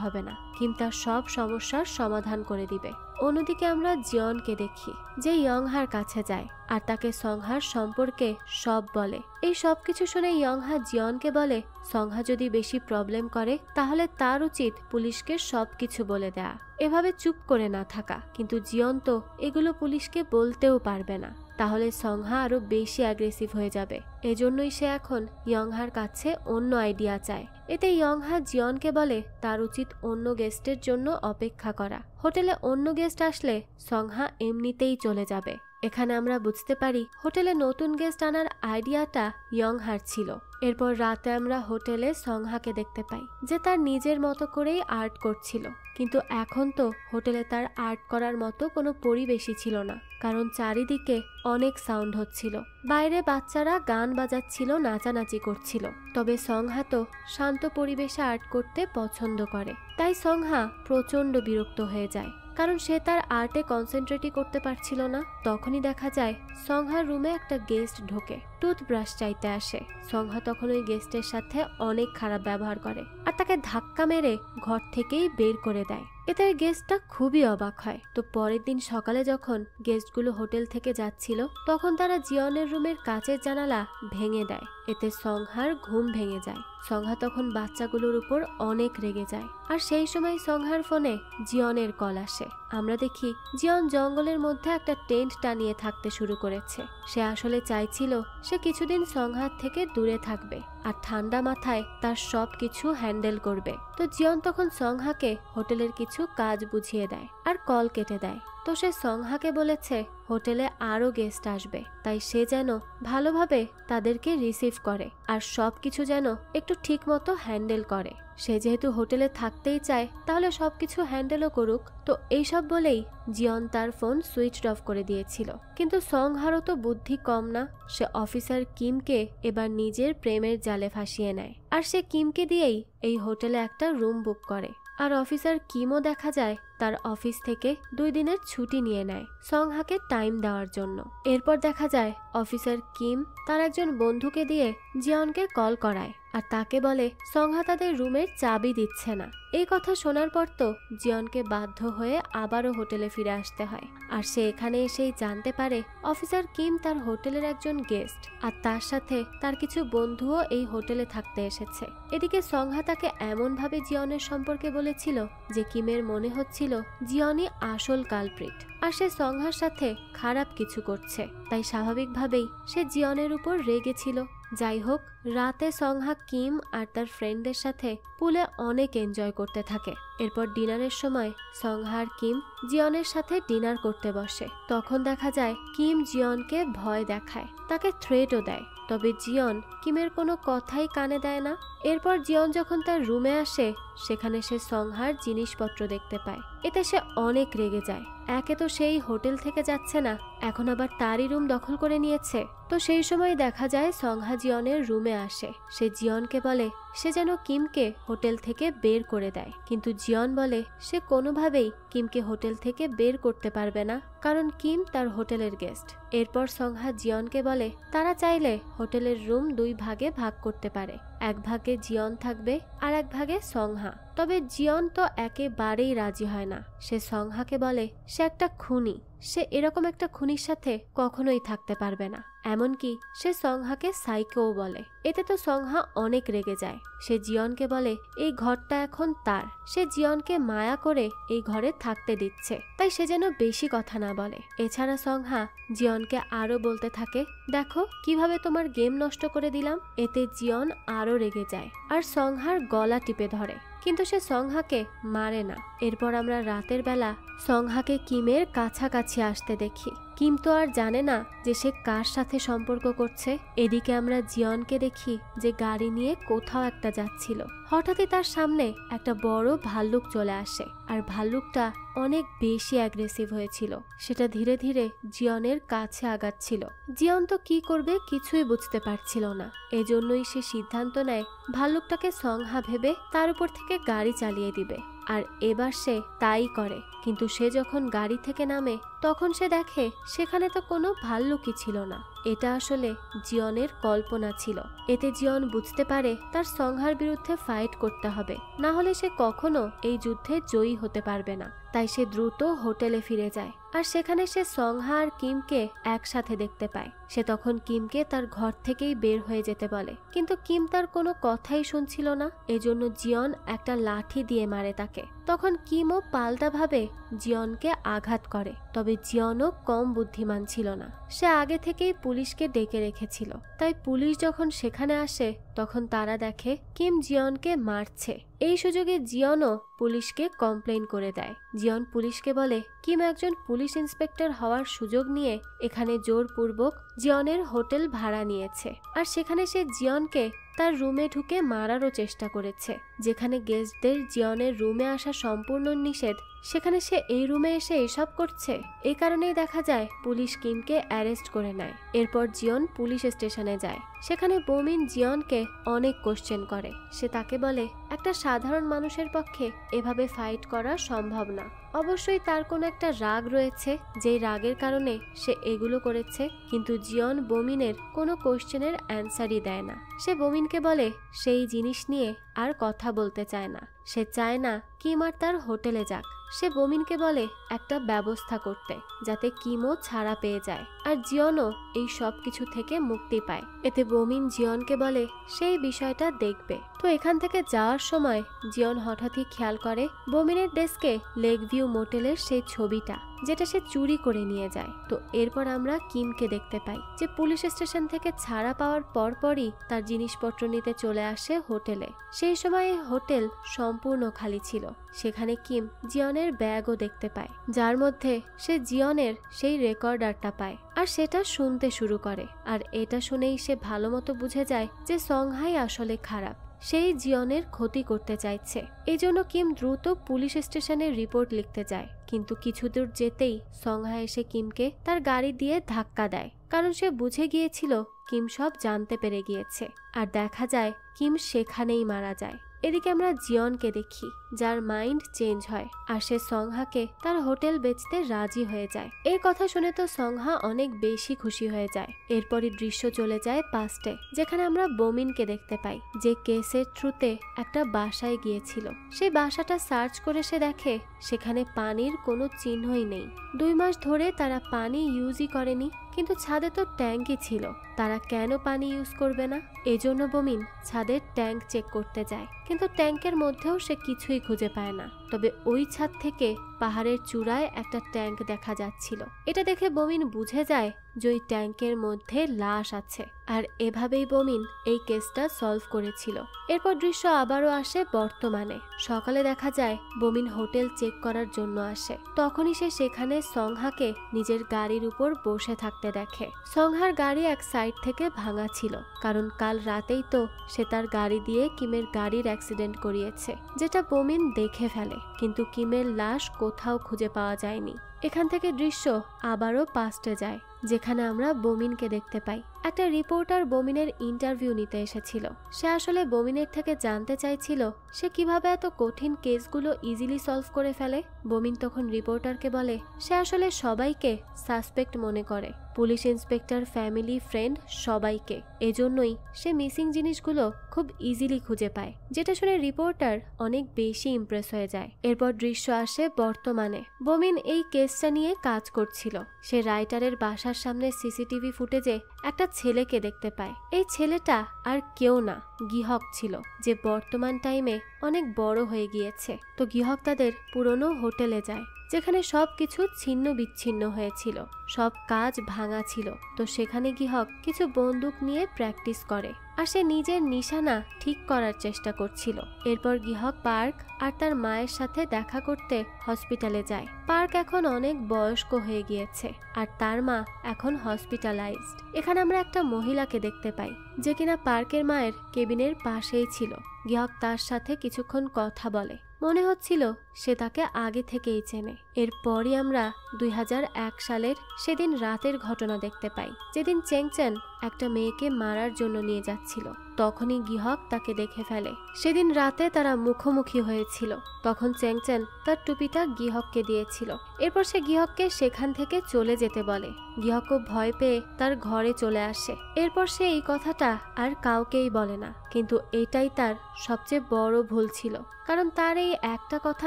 হবে না, কিম তার সব সমস্যার সমাধান করে দিবে। অন্যদিকে আমরা জিয়নকে দেখি যে ইয়ংহার কাছে যায় আর তাকে সংহার সম্পর্কে সব বলে। এই সব কিছু শুনে ইয়ংহা জিয়নকে বলে সংহা যদি বেশি প্রবলেম করে তাহলে তার উচিত পুলিশকে সবকিছু বলে দেয়া, এভাবে চুপ করে না থাকা। কিন্তু জিয়ন তো এগুলো পুলিশকে বলতেও পারবে না, তাহলে সংহা আরো বেশি অ্যাগ্রেসিভ হয়ে যাবে। এজন্যই সে এখন ইয়ংহার কাছে অন্য আইডিয়া চায়। এতে ইয়ংহা জিয়নকে বলে তার উচিত অন্য গেস্টের জন্য অপেক্ষা করা। হোটেলে অন্য গেস্ট আসলে সংহা এমনিতেই চলে যাবে। এখানে আমরা বুঝতে পারি হোটেলে নতুন গেস্ট আনার আইডিয়াটা ইয়ংহার ছিল। এরপর রাতে আমরা হোটেলে সংহাকে দেখতে পাই যে তার নিজের মতো করেই আর্ট করছিল, কিন্তু এখন তো হোটেলে তার আর্ট করার মতো কোনো পরিবেশই ছিল না, কারণ চারিদিকে অনেক সাউন্ড হচ্ছিল। বাইরে বাচ্চারা গান বাজাচ্ছিল, নাচানাচি করছিল। তবে সংহা তো শান্ত পরিবেশে আর্ট করতে পছন্দ করে, তাই সংহা প্রচন্ড বিরক্ত হয়ে যায়, কারণ সে তার আর্টে কনসেন্ট্রেটই করতে পারছিল না। তখনই দেখা যায় সংহার রুমে একটা গেস্ট ঢোকে, টুথব্রাশ চাইতে আসে। সংহা তখন ওই গেস্টের সাথে অনেক খারাপ ব্যবহার করে আর তাকে ধাক্কা মেরে ঘর থেকেই বের করে দেয়। এতে ওই গেস্টটা খুবই অবাক হয়। তো পরের দিন সকালে যখন গেস্টগুলো হোটেল থেকে যাচ্ছিল তখন তারা জিয়নের রুমের কাচের জানালা ভেঙে দেয়। এতে সংহার ঘুম ভেঙে যায়। সংহা তখন বাচ্চাগুলোর উপর অনেক রেগে যায়, আর সেই সময় সংহার ফোনে জিয়নের কল আসে। আমরা দেখি জিয়ন জঙ্গলের মধ্যে একটা টেন্ট টানিয়ে থাকতে শুরু করেছে। সে আসলে চাইছিল সে কিছুদিন সংহার থেকে দূরে থাকবে আর ঠান্ডা মাথায় তার সব কিছু হ্যান্ডেল করবে। তো জিয়ন তখন সংহাকে হোটেলের কিছু কাজ বুঝিয়ে দেয় আর কল কেটে দেয়। তো সে সংহাকে বলেছে হোটেলে আরো গেস্ট আসবে, তাই সে যেন ভালোভাবে তাদেরকে রিসিভ করে আর সবকিছু যেন একটু ঠিক মতো হ্যান্ডেল করে। সে যেহেতু হোটেলে থাকতেই চায় তাহলে সবকিছু হ্যান্ডেলও করুক। তো এইসব বলেই জিয়ন তার ফোন সুইচ অফ করে দিয়েছিল। কিন্তু সংহারও তো বুদ্ধি কম না, সে অফিসার কিমকে এবার নিজের প্রেমের জালে ফাঁসিয়ে নেয় আর সে কিমকে দিয়েই এই হোটেলে একটা রুম বুক করে। আর অফিসার কিমও দেখা যায় তার অফিস থেকে 2 দিনের ছুটি নিয়ে নেয় সংহাকে টাইম দেওয়ার জন্য। এরপর দেখা যায় অফিসার কিম তার একজন বন্ধুকে দিয়ে জিয়নকে কল করায় আর তাকে বলে সংহা তাদের রুমের চাবি দিচ্ছে না। এই কথা শোনার পর তো জিয়নকে বাধ্য হয়ে আবারও হোটেলে ফিরে আসতে হয়, আর সে এখানে এসেই জানতে পারে অফিসার কিম তার হোটেলের একজন গেস্ট আর তার সাথে তার কিছু বন্ধুও এই হোটেলে থাকতে এসেছে। এদিকে সংহা তাকে এমন ভাবে জিয়নের সম্পর্কে বলেছিল যে কিমের মনে হচ্ছিল জিয়নই আসল কালপ্রিট আর সে সংহার সাথে খারাপ কিছু করছে, তাই স্বাভাবিকভাবেই সে জিয়নের উপর রেগেছিল। যাই হোক, রাতে সংহা কিম আর তার ফ্রেন্ডদের সাথে পুলে অনেক এনজয় করতে থাকে। এরপর ডিনারের সময় সংহা আর কিম জিয়নের সাথে ডিনার করতে বসে। তখন দেখা যায় কিম জিয়নকে ভয় দেখায়, তাকে থ্রেটও দেয়, তবে জিয়ন কিমের কোনো কথাই কানে দেয় না। এরপর জিয়ন যখন তার রুমে আসে সেখানে সে সংহার জিনিসপত্র দেখতে পায়। এতে সে অনেক রেগে যায়। একে তো সেই হোটেল থেকে যাচ্ছে না, এখন আবার তারই রুম দখল করে নিয়েছে। তো সেই সময় দেখা যায় সংহা জিয়নের রুমে আসে। সে জিয়নকে বলে সে যেন কিমকে হোটেল থেকে বের করে দেয়, কিন্তু জিয়ন বলে সে কোনোভাবেই কিমকে হোটেল থেকে বের করতে পারবে না, কারণ কিম তার হোটেলের গেস্ট। এরপর সংহা জিয়নকে বলে তারা চাইলে হোটেলের রুম 2 ভাগে ভাগ করতে পারে, এক ভাগে জিয়ন থাকবে আর এক ভাগে সংহা। তবে জিয়ন তো একেবারেই রাজি হয় না। সে সংহাকে বলে সে একটা খুনি, সে এরকম একটা খুনির সাথে কখনোই থাকতে পারবে না। এমনকি সে সংহাকে সাইকোও বলে। এতে তো সংহা অনেক রেগে যায়। সে জিয়নকে বলে এই ঘরটা এখন তার, সে জিয়নকে মায়া করে এই ঘরে থাকতে দিচ্ছে, তাই সে যেন বেশি কথা না বলে। এছাড়া সংহা জিয়নকে আরো বলতে থাকে দেখো কিভাবে তোমার গেম নষ্ট করে দিলাম। এতে জিয়ন আরো রেগে যায় আর সংহার গলা টিপে ধরে, কিন্তু সে সংহাকে মারে না। এরপর আমরা রাতের বেলা সংহাকে কিমের কাছাকাছি আসতে দেখি। কিম তো আর জানে না যে সে কার সাথে সম্পর্ক করছে। এদিকে আমরা জিয়নকে দেখি যে গাড়ি নিয়ে কোথাও একটা যাচ্ছিল। হঠাৎই তার সামনে একটা বড় ভাল্লুক চলে আসে, আর ভাল্লুকটা অনেক বেশি অ্যাগ্রেসিভ হয়েছিল। সেটা ধীরে ধীরে জিয়নের কাছে আগাচ্ছিল। জিয়ন তো কি করবে কিছুই বুঝতে পারছিল না। এজন্যই সে সিদ্ধান্ত নেয় ভাল্লুকটাকে সংহা ভেবে তার উপর থেকে গাড়ি চালিয়ে দিবে। আর এবার সে তাই করে। কিন্তু সে যখন গাড়ি থেকে নামে তখন সে দেখে সেখানে তো কোনো ভাল্লুকই ছিল না। এটা আসলে জিয়নের কল্পনা ছিল। এতে জিয়ন বুঝতে পারে তার সংহার বিরুদ্ধে ফাইট করতে হবে, না হলে সে কখনো এই যুদ্ধে জয়ী হতে পারবে না। তাই সে দ্রুত হোটেলে ফিরে যায়, আর সেখানে সে সংহা আর কিমকে একসাথে দেখতে পায়। সে তখন কিমকে তার ঘর থেকেই বের হয়ে যেতে বলে, কিন্তু কিম তার কোনো কথাই শুনছিল না। এজন্য জিয়ন একটা লাঠি দিয়ে মারে তাকে। তখন কিমও পাল্টাভাবে জিয়নকে আঘাত করে। তবে জিয়নও কম বুদ্ধিমান ছিল না। সে আগে থেকেই পুলিশকে ডেকে রেখেছিল। তাই পুলিশ যখন সেখানে আসে তখন তারা দেখে কিম জিয়নকে মারছে। এই সুযোগে জিয়নও পুলিশকে কমপ্লেইন করে দেয়। জিয়ন পুলিশকে বলে কিম একজন পুলিশ ইন্সপেক্টর হওয়ার সুযোগ নিয়ে এখানে জোরপূর্বক জিয়নের হোটেল ভাড়া নিয়েছে, আর সেখানে সে জিয়নকে তার রুমে ঢুকে মারারও চেষ্টা করেছে। যেখানে গেস্টদের জিয়নের রুমে আসা সম্পূর্ণ নিষেধ, সেখানে সে এই রুমে এসে এসব করছে। এই কারণেই দেখা যায় পুলিশ কিমকে অ্যারেস্ট করে নেয়। এরপর জিয়ন পুলিশ স্টেশনে যায়। সেখানে বমিন জিয়নকে অনেক কোশ্চেন করে। সে তাকে বলে একটা সাধারণ মানুষের পক্ষে এভাবে ফাইট করা সম্ভব না। অবশ্যই তার কোনো একটা রাগ রয়েছে, যেই রাগের কারণে সে এগুলো করেছে। কিন্তু জিয়ন বমিনের কোনো কোশ্চেনের অ্যান্সারই দেয় না। সে বমিনকে বলে সেই জিনিস নিয়ে আর কথা বলতে চায় না। সে চায় না কিম আর তার হোটেলে যাক। সে বমিনকে বলে একটা ব্যবস্থা করতে, যাতে কিমও ছাড়া পেয়ে যায় আর জিয়নও এই সব কিছু থেকে মুক্তি পায়। এতে বমিন জিয়নকে বলে সেই বিষয়টা দেখবে। তো এখান থেকে যাওয়ার সময় জিয়ন হঠাৎই খেয়াল করে বমিনের ডেস্কে লেক ভিউ মোটেলের সেই ছবিটা, যেটা সে চুরি করে নিয়ে যায়। তো এরপর আমরা কিমকে দেখতে পাই যে পুলিশ স্টেশন থেকে ছাড়া পাওয়ার পরপরই তার জিনিসপত্র নিতে চলে আসে হোটেলে। সেই সময় হোটেল সম্পূর্ণ খালি ছিল। সেখানে কিম জিয়নের ব্যাগও দেখতে পায়, যার মধ্যে সে জিয়নের সেই রেকর্ডারটা পায় আর সেটা শুনতে শুরু করে। আর এটা শুনেই সে ভালো মতো বুঝে যায় যে সংহাই আসলে খারাপ, সেই জিয়নের ক্ষতি করতে চাইছে। এই জন্য কিম দ্রুত পুলিশ স্টেশনে রিপোর্ট লিখতে যায়। কিন্তু কিছু দূর যেতেই সংহা এসে কিমকে তার গাড়ি দিয়ে ধাক্কা দেয়, কারণ সে বুঝে গিয়েছিল কিম সব জানতে পেরে গিয়েছে। আর দেখা যায় কিম সেখানেই মারা যায়। এদিকে আমরা জিয়নকে দেখি, যার মাইন্ড চেঞ্জ হয় আর সে সংহাকে তার হোটেল বেচতে রাজি হয়ে যায়। এই কথা শুনে তো সংহা অনেক বেশি খুশি হয়ে যায়। এরপরই দৃশ্য চলে যায় পাস্টে, যেখানে আমরা বমিনকে দেখতে পাই, যে কেসের থ্রুতে একটা বাসায় গিয়েছিল। সেই বাসাটা সার্চ করে সে দেখে সেখানে পানির কোনো চিহ্নই নেই। 2 মাস ধরে তারা পানি ইউজই করেনি, কিন্তু ছাদে তো ট্যাঙ্কই ছিল। তারা কেন পানি ইউজ করবে না? এজন্য বমিন ছাদের ট্যাঙ্ক চেক করতে যায়, কিন্তু ট্যাঙ্কের মধ্যেও সে কিছুই খুঁজে পায় না। তবে ওই ছাদ থেকে পাহাড়ের চূড়ায় একটা ট্যাঙ্ক দেখা যাচ্ছিল। এটা দেখে বমিন বুঝে যায় যে ওই ট্যাঙ্কের মধ্যে লাশ আছে। আর এভাবেই বমিন এই কেসটা সলভ করেছিল। এরপর দৃশ্য আবারও আসে বর্তমানে। সকালে দেখা যায় বমিন হোটেল চেক করার জন্য আসে। তখনই সে সেখানে সংহাকে নিজের গাড়ির উপর বসে থাকতে দেখে। সংহার গাড়ি এক সাইড থেকে ভাঙা ছিল, কারণ কাল রাতেই তো সে তার গাড়ি দিয়ে কিমের গাড়ির অ্যাক্সিডেন্ট করিয়েছে, যেটা বমিন দেখে ফেলে। কিন্তু কিমের লাশ কোথাও খুঁজে পাওয়া যায়নি। এখান থেকে দৃশ্য আবারও পাস্টে যায়, যেখানে আমরা বমিনকে দেখতে পাই। একটা রিপোর্টার বমিনের ইন্টারভিউ নিতে এসেছিল। সে আসলে বমিনের থেকে জানতে চাইছিল সে কিভাবে এত কঠিন কেসগুলো ইজিলি সলভ করে ফেলে। বমিন তখন রিপোর্টারকে বলে সে আসলে সবাইকে সাসপেক্ট মনে করে, পুলিশ ইন্সপেক্টর, ফ্যামিলি, ফ্রেন্ড, সবাইকে। এজন্যই সে মিসিং জিনিসগুলো খুব ইজিলি খুঁজে পায়, যেটা শুনে রিপোর্টার অনেক বেশি ইমপ্রেস হয়ে যায়। এরপর দৃশ্য আসে বর্তমানে। বমিন এই কেসটা নিয়ে কাজ করছিল। সে রাইটারের বাসার সামনে সিসিটিভি ফুটেজে একটা ছেলেকে দেখতে পায়। এই ছেলেটা আর কেউ না, গিহক ছিল, যে বর্তমান টাইমে অনেক বড় হয়ে গিয়েছে। তো গিহক তাদের পুরনো হোটেলে যায়, যেখানে সবকিছু ছিন্ন বিচ্ছিন্ন হয়েছিল, সব কাজ ভাঙা ছিল। তো সেখানে গিহক কিছু বন্দুক নিয়ে প্র্যাকটিস করে, আর সে নিজের নিশানা ঠিক করার চেষ্টা করছিল। এরপর গিহক পার্ক আর তার মায়ের সাথে দেখা করতে হসপিটালে যায়। পার্ক এখন অনেক বয়স্ক হয়ে গিয়েছে, আর তার মা এখন হসপিটালাইজড। এখানে আমরা একটা মহিলাকে দেখতে পাই, যে কিনা পার্কের মায়ের কেবিনের পাশেই ছিল। গিহক তার সাথে কিছুক্ষণ কথা বলে। মনে হচ্ছিল সে তাকে আগে থেকেই চেনে। এরপরই আমরা 2001 সালের সেদিন রাতের ঘটনা দেখতে পাই, যেদিন চেংচেন একটা মেয়েকে মারার জন্য নিয়ে যাচ্ছিল। তখনই গিহক তাকে দেখে ফেলে। সেদিন রাতে তারা মুখোমুখি হয়েছিল। তখন চেংচেন তার টুপিটা গিহককে দিয়েছিল। এরপর সে গিহককে সেখান থেকে চলে যেতে বলে। গিহক ভয় পেয়ে তার ঘরে চলে আসে। এরপর সে এই কথাটা আর কাউকেই বলে না, কিন্তু এটাই তার সবচেয়ে বড় ভুল ছিল, কারণ তার এই একটা কথা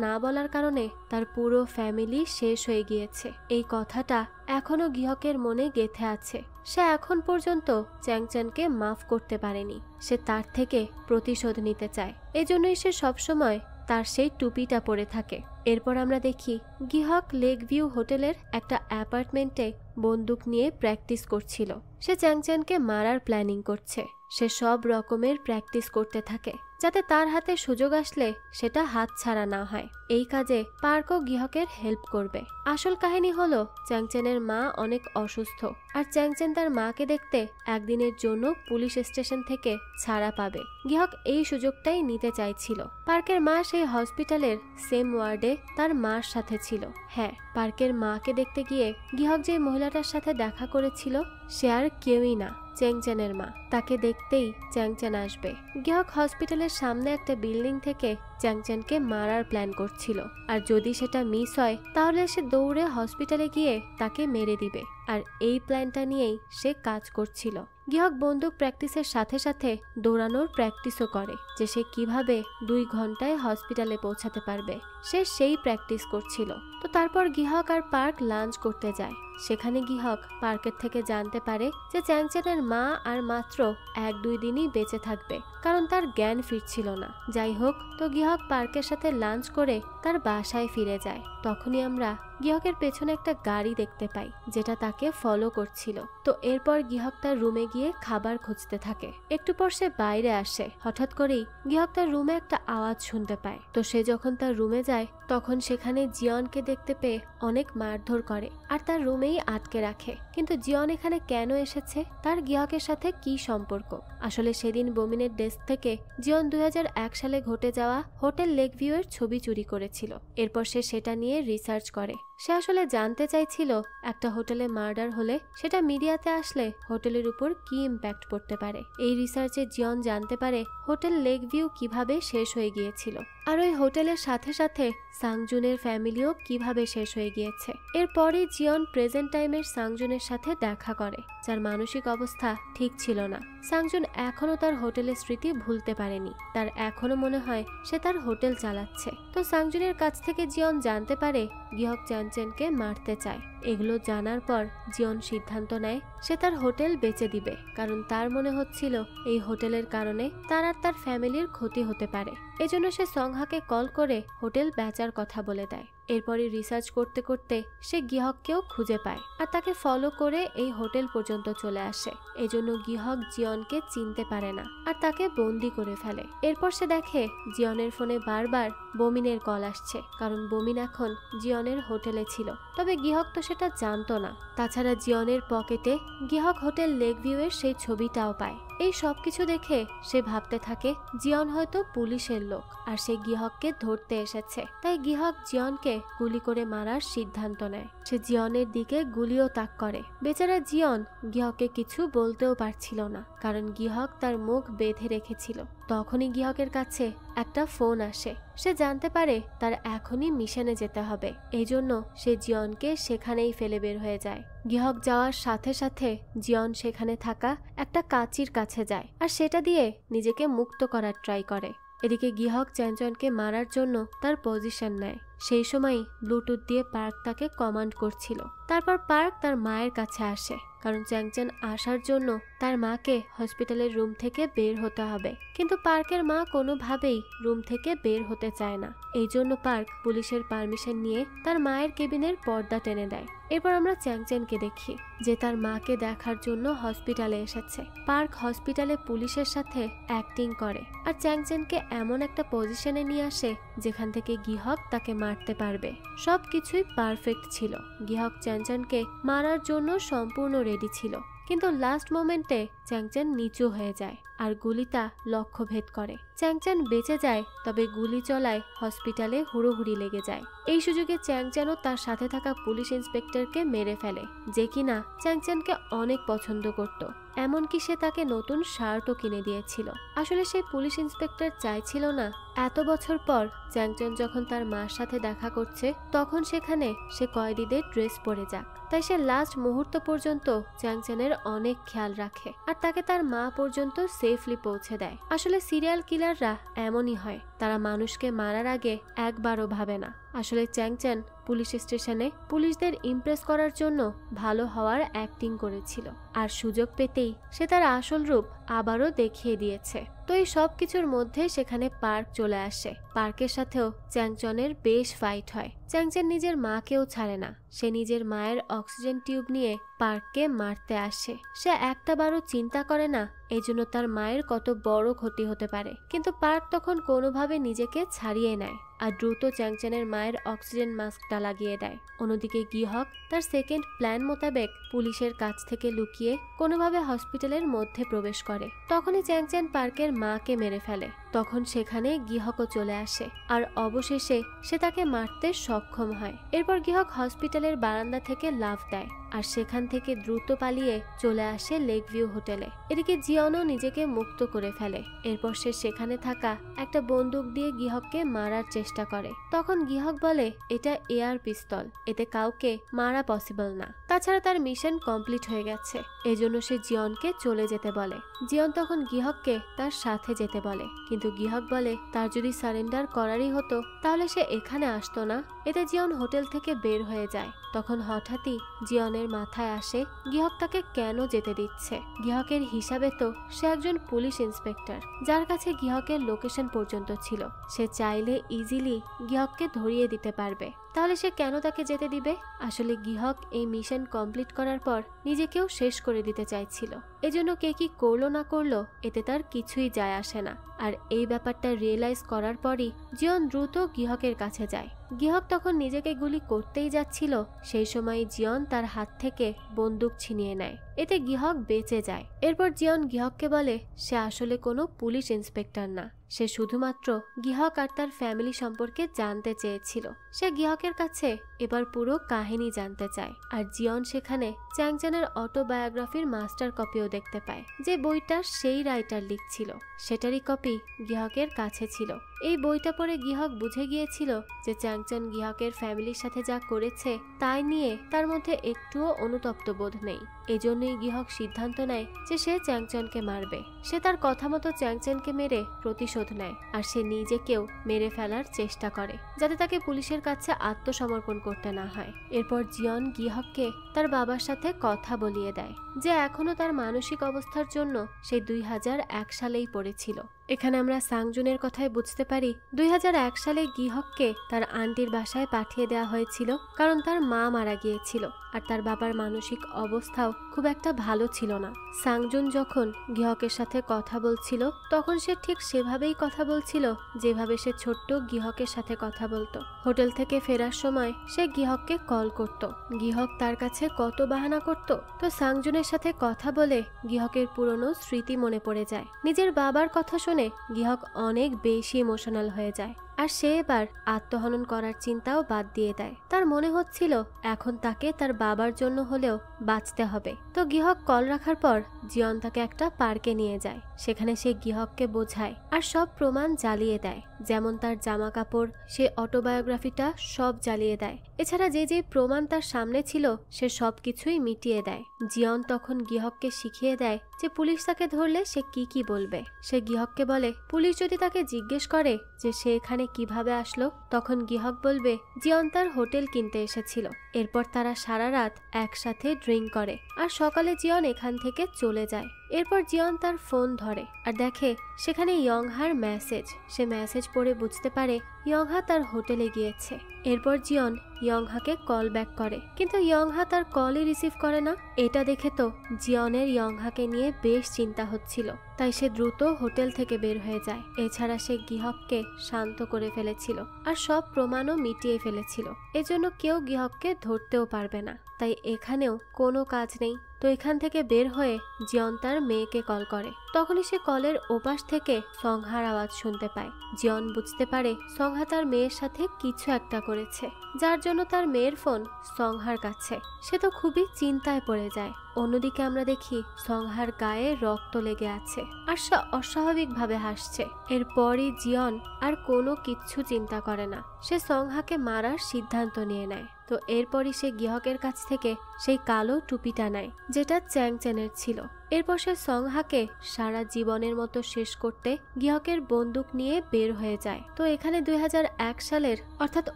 না বলার কারণে তার পুরো ফ্যামিলি শেষ হয়ে গিয়েছে। এই কথাটা এখনো গিহকের মনে গেঁথে আছে। সে এখন পর্যন্ত চ্যাংচ্যানকে মাফ করতে পারেনি। সে তার থেকে প্রতিশোধ নিতে চায়। এজন্যই সে সবসময় তার সেই টুপিটা পরে থাকে। এরপর আমরা দেখি গিহক লেক ভিউ হোটেলের একটা অ্যাপার্টমেন্টে বন্দুক নিয়ে প্র্যাকটিস করছিল। সে চ্যাংচ্যানকে মারার প্ল্যানিং করছে। সে সব রকমের প্র্যাকটিস করতে থাকে, যাতে তার হাতে সুযোগ আসলে সেটা হাতছাড়া না হয়। এই কাজে পার্কও গিহকের হেল্প করবে। আসল কাহিনী হলো চ্যাংচ্যানের মা অনেক অসুস্থ, আর চ্যাংচ্যান তার মাকে দেখতে একদিনের জন্য পুলিশ স্টেশন থেকে ছাড়া পাবে। গিহক এই সুযোগটাই নিতে চাইছিল। পার্কের মা সেই হসপিটালের সেম ওয়ার্ডে তার মার সাথে ছিল। হ্যাঁ, পার্কের মাকে দেখতে গিয়ে গিহক যে মহিলাটার সাথে দেখা করেছিল সে আর কেউই না, চ্যাংচ্যানের মা। তাকে দেখতেই চ্যাংচ্যান আসবে। গিহক হসপিটালের সামনে একটা বিল্ডিং থেকে চ্যাংচ্যানকে মারার প্ল্যান করছিল, আর যদি সেটা মিস হয় তাহলে সে দৌড়ে হসপিটালে গিয়ে তাকে মেরে দিবে। আর এই প্ল্যানটা নিয়েই সে কাজ করছিল। গিহক বন্দুক প্র্যাকটিসের সাথে সাথে দৌড়ানোর প্র্যাকটিসও করে, যে সে কিভাবে 2 ঘন্টায় হসপিটালে পৌঁছাতে পারবে। সে সেই প্র্যাকটিস করছিল। তো তারপর গিহক আর পার্ক লাঞ্চ করতে যায়। সেখানে গিহক পার্কের থেকে জানতে পারে যে চ্যাংচ্যানের মা আর মাত্র 1-2 দিনই বেঁচে থাকবে, কারণ তার জ্ঞান ফিরছিল না। যাই হোক, তো গিহক পার্কের সাথে লাঞ্চ করে তার বাসায় ফিরে যায়। তখনই আমরা গিহকের পেছনে একটা গাড়ি দেখতে পাই, যেটা তাকে ফলো করছিল। তো এরপর গিহক তার রুমে গিয়ে খাবার খুঁজতে থাকে। একটু পর সে বাইরে আসে। হঠাৎ করেই গিহক তার রুমে একটা আওয়াজ শুনতে পায়। তো সে যখন তার রুমে যায় তখন সেখানে জিয়নকে দেখতে পেয়ে অনেক মারধর করে আর তার রুমেই আটকে রাখে। কিন্তু জিয়ন এখানে কেন এসেছে, তার গিহকের সাথে কি সম্পর্ক? আসলে সেদিন বমিনের ডেস্ক থেকে জিয়ন 2001 সালে ঘটে যাওয়া হোটেল লেক ভিউ এর ছবি চুরি করেছিল। এরপর সে সেটা নিয়ে রিসার্চ করে। সে আসলে জানতে চাইছিল একটা হোটেলে মার্ডার হলে সেটা মিডিয়াতে আসলে হোটেলের উপর কি ইম্প্যাক্ট পড়তে পারে। এই রিসার্চে জিয়ন জানতে পারে হোটেল লেক ভিউ কিভাবে শেষ হয়ে গিয়েছিল, আর ওই হোটেলের সাথে সাথে সাংজুনের ফ্যামিলিও কিভাবে শেষ হয়ে গিয়েছে। এরপরে জিয়ন প্রেজেন্ট টাইমের সাংজুনের সাথে দেখা করে, যার মানসিক অবস্থা ঠিক ছিল না। সাংজুন এখনো তার হোটেলের স্মৃতি ভুলতে পারেনি। তার এখনো মনে হয় সে তার হোটেল চালাচ্ছে। তো সাংজুনের কাছ থেকে জিয়ন জানতে পারে গিহক চ্যাংচ্যানকে মারতে চায়। এগুলো জানার পর জিয়ন সিদ্ধান্ত নেয় সে তার হোটেল বেচে দিবে, কারণ তার মনে হচ্ছিল এই হোটেলের কারণে তার আর তার ফ্যামিলির ক্ষতি হতে পারে। এজন্য সে সংহাকে কল করে হোটেল বেচার কথা বলে দেয়। এরপরে রিসার্চ করতে করতে সে গিহককেও খুঁজে পায় আর তাকে ফলো করে এই হোটেল পর্যন্ত চলে আসে। এজন্য গিহক জিয়নকে চিনতে পারে না আর তাকে বন্দি করে ফেলে। এরপর সে দেখে জিয়নের ফোনে বারবার বমিনের কল আসছে, কারণ বমিন এখন জিয়নের হোটেলে ছিল। তবে গিহক তো সেটা জানতো না। তাছাড়া জিয়নের পকেটে গিহক হোটেল লেক ভিউ এর সেই ছবিটাও পায়। এই সবকিছু দেখে সে ভাবতে থাকে জিয়ন হয়তো পুলিশের লোক আর সে গিহককে ধরতে এসেছে। তাই গিহক জিয়নকে গুলি করে মারার সিদ্ধান্ত নেয়। সে জিয়নের দিকে গুলিও তাক করে। বেচারা জিয়ন গিহককে কিছু বলতেও পারছিল না, কারণ গিহক তার মুখ বেঁধে রেখেছিল। তখনই গিহকের কাছে একটা ফোন আসে। সে জানতে পারে তার এখনই মিশনে যেতে হবে, এই জন্য সে জিয়নকে সেখানেই ফেলে বের হয়ে যায়। গিহক যাওয়ার সাথে সাথে জিয়ন সেখানে থাকা একটা কাঁচির কাছে যায় আর সেটা দিয়ে নিজেকে মুক্ত করার ট্রাই করে। এদিকে গিহক চ্যাংচনকে মারার জন্য তার পজিশন নেয়। সেই সময় ব্লুটুথ দিয়ে পার্ক তাকে কমান্ড করছিল। তারপর পার্ক তার মায়ের কাছে আসে, কারণ চ্যাংচন আসার জন্য তার মাকে হসপিটালের রুম থেকে বের হতে হবে। কিন্তু পার্কের মা কোনোভাবেই রুম থেকে বের হতে চায় না। এই জন্য পার্ক পুলিশের পারমিশন নিয়ে তার মায়ের কেবিনের পর্দা টেনে দেয়। এরপর আমরা চ্যাংচেনকে দেখি যে তার মাকে দেখার জন্য হসপিটালে এসেছে। পার্ক হসপিটালে পুলিশের সাথে অ্যাক্টিং করে আর চ্যাংচেনকে এমন একটা পজিশনে নিয়ে আসে যেখান থেকে গিহক তাকে মারতে পারবে। সবকিছুই পারফেক্ট ছিল। গিহক চ্যাংচেনকে মারার জন্য সম্পূর্ণ রেডি ছিল, কিন্তু লাস্ট মোমেন্টে চ্যাংচেন নিচু হয়ে যায় আর গুলিটা লক্ষ্য ভেদ করে। চ্যাংচেন বেঁচে যায়, তবে গুলি চলায় হসপিটালে হুড়োহুড়ি লেগে যায়। এই সুযোগে চ্যাংচেনও তার সাথে থাকা পুলিশ ইন্সপেক্টরকে মেরে ফেলে, যে কিনা চ্যাংচেনকে অনেক পছন্দ করত। এমনকি সে তাকে নতুন শার্টও কিনে দিয়েছিল। আসলে সেই পুলিশ ইন্সপেক্টর চাইছিল না এত বছর পর চ্যাংচেন যখন তার মার সাথে দেখা করছে তখন সেখানে সে কয়েদিদের ড্রেস পরে যাক। তাই সে লাস্ট মুহূর্ত পর্যন্ত চ্যাংচেনের অনেক খেয়াল রাখে আর তাকে তার মা পর্যন্ত সেফলি পৌঁছে দেয়। আসলে সিরিয়াল কিলাররা এমনই হয়, তারা মানুষকে মারার আগে একবারও ভাবে না। আসলে চ্যাংচেন পুলিশ স্টেশনে পুলিশদের ইমপ্রেস করার জন্য ভালো হওয়ার অ্যাক্টিং করেছিল, আর সুযোগ পেতেই সে তার আসল রূপ আবারও দেখিয়ে দিয়েছে। তো এই সব কিছুর মধ্যে সেখানে পার্ক চলে আসে। পার্কের সাথেও চ্যাংচনের বেশ ফাইট হয়। চ্যাংচেন নিজের মাকেও ছাড়ে না। সে নিজের মায়ের অক্সিজেন টিউব নিয়ে পার্ককে মারতে আসে। সে একটাবারও চিন্তা করে না এই জন্য তার মায়ের কত বড় ক্ষতি হতে পারে। কিন্তু পার্ক তখন কোনোভাবে নিজেকে ছাড়িয়ে নেয় আর দ্রুত চ্যাংচেনের মায়ের অক্সিজেন মাস্কটা লাগিয়ে দেয়। অন্যদিকে গিহক তার সেকেন্ড প্ল্যান মোতাবেক পুলিশের কাছ থেকে লুকিয়ে কোনোভাবে হসপিটালের মধ্যে প্রবেশ করে। তখনই চ্যাংচেন পার্কের মাকে মেরে ফেলে। তখন সেখানে গিহকও চলে আসে আর অবশেষে সে তাকে মারতে সক্ষম হয়। এরপর গিহক হসপিটালের বারান্দা থেকে লাফ দেয় আর সেখান থেকে দ্রুত পালিয়ে চলে আসে লেক ভিউ হোটেলে। এদিকে জিয়নও নিজেকে মুক্ত করে ফেলে। এরপর সে সেখানে থাকা একটা বন্দুক দিয়ে গিহককে মারার চেষ্টা করে। তখন গিহক বলে এটা এয়ার পিস্তল, এতে কাউকে মারা পসিবল না। তাছাড়া তার মিশন কমপ্লিট হয়ে গেছে, এজন্য সে জিয়নকে চলে যেতে বলে। জিয়ন তখন গিহককে তার সাথে যেতে বলে, কিন্তু গিহক বলে তার যদি সারেন্ডার করারই হতো তাহলে সে এখানে আসতো না। এতে জিয়ন হোটেল থেকে বের হয়ে যায়। তখন হঠাৎই জিয়নের মাথায় আসে গিহক তাকে কেন যেতে দিচ্ছে। গিহকের হিসাবে তো সে একজন পুলিশ ইন্সপেক্টর, যার কাছে গিহকের লোকেশন পর্যন্ত ছিল। সে চাইলে ইজিলি গিহককে ধরিয়ে দিতে পারবে, তাহলে সে কেন তাকে যেতে দিবে? আসলে গিহক এই মিশন কমপ্লিট করার পর নিজেকেও শেষ করে দিতে চাইছিল। এজন্য কে কি করলো না করলো এতে তার কিছুই যায় আসে না। আর এই ব্যাপারটা রিয়েলাইজ করার পরই জিয়ন দ্রুত গিহকের কাছে যায়। গিহক তখন নিজেকে গুলি করতেই যাচ্ছিল, সেই সময় জিয়ন তার হাত থেকে বন্দুক ছিনিয়ে নেয়। এতে গিহক বেঁচে যায়। এরপর জিয়ন গিহককে বলে সে আসলে কোনো পুলিশ ইন্সপেক্টর না, সে শুধুমাত্র গিহক আর তার ফ্যামিলি সম্পর্কে জানতে চেয়েছিল। সে গিহকের কাছে এবার পুরো কাহিনী জানতে চায়। আর জিয়ন সেখানে চ্যাংচেনের অটোবায়োগ্রাফির মাস্টার কপিও দেখতে পায়, যে বইটা সেই রাইটার লিখছিল সেটারই কপি গিহকের কাছে ছিল। এই বইটা পড়ে গিহক বুঝে গিয়েছিল যে চ্যাংচেন গিহকের ফ্যামিলির সাথে যা করেছে তাই নিয়ে তার মধ্যে একটুও অনুতপ্ত বোধ নেই। এজন্যই গিহক সিদ্ধান্ত নেয় যে সে চ্যাংচেনকে মারবে। সে তার কথা মতো চ্যাংচেনকে মেরে প্রতিশোধ নেয় আর সে নিজেকেও মেরে ফেলার চেষ্টা করে, যাতে তাকে পুলিশের কাছে আত্মসমর্পণ করতে না হয়। এরপর জিয়ন গিহককে তার বাবার সাথে কথা বলিয়ে দেয় যে এখনো তার মানসিক অবস্থার জন্য সে 2001 সালেই পড়েছিল। এখানে আমরা সাংজুনের কথায় বুঝতে পারি 2001 সালে গিহককে তার আন্টির বাসায় পাঠিয়ে দেওয়া হয়েছিল, কারণ তার মা মারা গিয়েছিল আর তার বাবার মানসিক অবস্থাও খুব একটা ভালো ছিল না। সাংজুন যখন গিহকের সাথে কথা বলছিল তখন সে ঠিক সেভাবেই কথা বলছিল যেভাবে সে ছোট্ট গিহকের সাথে কথা বলতো। হোটেল থেকে ফেরার সময় সে গিহককে কল করত। গিহক তার কাছে কত বাহানা করত। তো সাংজুনের সাথে কথা বলে গিহকের পুরনো স্মৃতি মনে পড়ে যায়। নিজের বাবার কথা শুনে গিহক অনেক বেশি ইমোশনাল হয়ে যায়। আর সে এবার আত্মহনন করার চিন্তাও বাদ দিয়ে দেয়। তার মনে হচ্ছিল এখন তাকে তার বাবার জন্য হলেও বাঁচতে হবে। তো গৃহক কল রাখার পর জিয়ন তাকে একটা পার্কে নিয়ে যায়। সেখানে সে গৃহককে বোঝায় আর সব প্রমাণ জ্বালিয়ে দেয়, যেমন তার জামা কাপড়, সে অটোবায়োগ্রাফিটা সব জ্বালিয়ে দেয়। এছাড়া যে যে প্রমাণ তার সামনে ছিল সে সবকিছুই মিটিয়ে দেয়। জিয়ন তখন গৃহককে শিখিয়ে দেয় যে পুলিশ তাকে ধরলে সে কি বলবে। সে গৃহককে বলে পুলিশ যদি তাকে জিজ্ঞেস করে যে সে এখানে কিভাবে আসলো, তখন গৃহক বলবে জিয়ন তার হোটেল কিনতে এসেছিল। এরপর তারা সারা রাত একসাথে ড্রিঙ্ক করে আর সকালে জিয়ন এখান থেকে চলে যায়। এরপর জিয়ন তার ফোন ধরে আর দেখে সেখানে ইয়ংহার মেসেজ। সে মেসেজ পড়ে বুঝতে পারে ইয়ংহা তার হোটেলে গিয়েছে। এরপর জিয়ন ইয়ংহাকে কল ব্যাক করে, কিন্তু ইয়ংহা তার কলই রিসিভ করে না। এটা দেখে তো জিয়নের ইয়ংহাকে নিয়ে বেশ চিন্তা হচ্ছিল, তাই সে দ্রুত হোটেল থেকে বের হয়ে যায়। এছাড়া সে গৃহককে শান্ত করে ফেলেছিল আর সব প্রমাণও মিটিয়ে ফেলেছিল। এজন্য কেউ গৃহককে ধরতেও পারবে না। তাই এখানেও কোনো কাজ নেই। তো এখান থেকে বের হয়ে জিয়ন তার মেয়েকে কল করে। তখনই সে কলের ওপাশ থেকে সংহার আওয়াজ শুনতে পায়। জিয়ন বুঝতে পারে সংহা তার মেয়ের সাথে কিছু একটা করেছে, যার জন্য তার মেয়ের ফোন সংহার কাছে। সে তো খুবই চিন্তায় পড়ে যায়। অন্যদিকে আমরা দেখি সংহার গায়ে রক্ত লেগে আছে আর সে অস্বাভাবিকভাবে হাসছে। এরপরই জিয়ন আর কোনো কিচ্ছু চিন্তা করে না, সে সংহাকে মারার সিদ্ধান্ত নিয়ে নেয়। তো এরপরই সে গৃহকের কাছ থেকে সেই কালো টুপিটা নেয়, যেটা চ্যাংচেনের ছিল। এরপর সে সংহাকে সারা জীবনের মতো শেষ করতে গৃহকের বন্দুক নিয়ে বের হয়ে যায়। তো এখানে 2001 সালের অর্থাৎ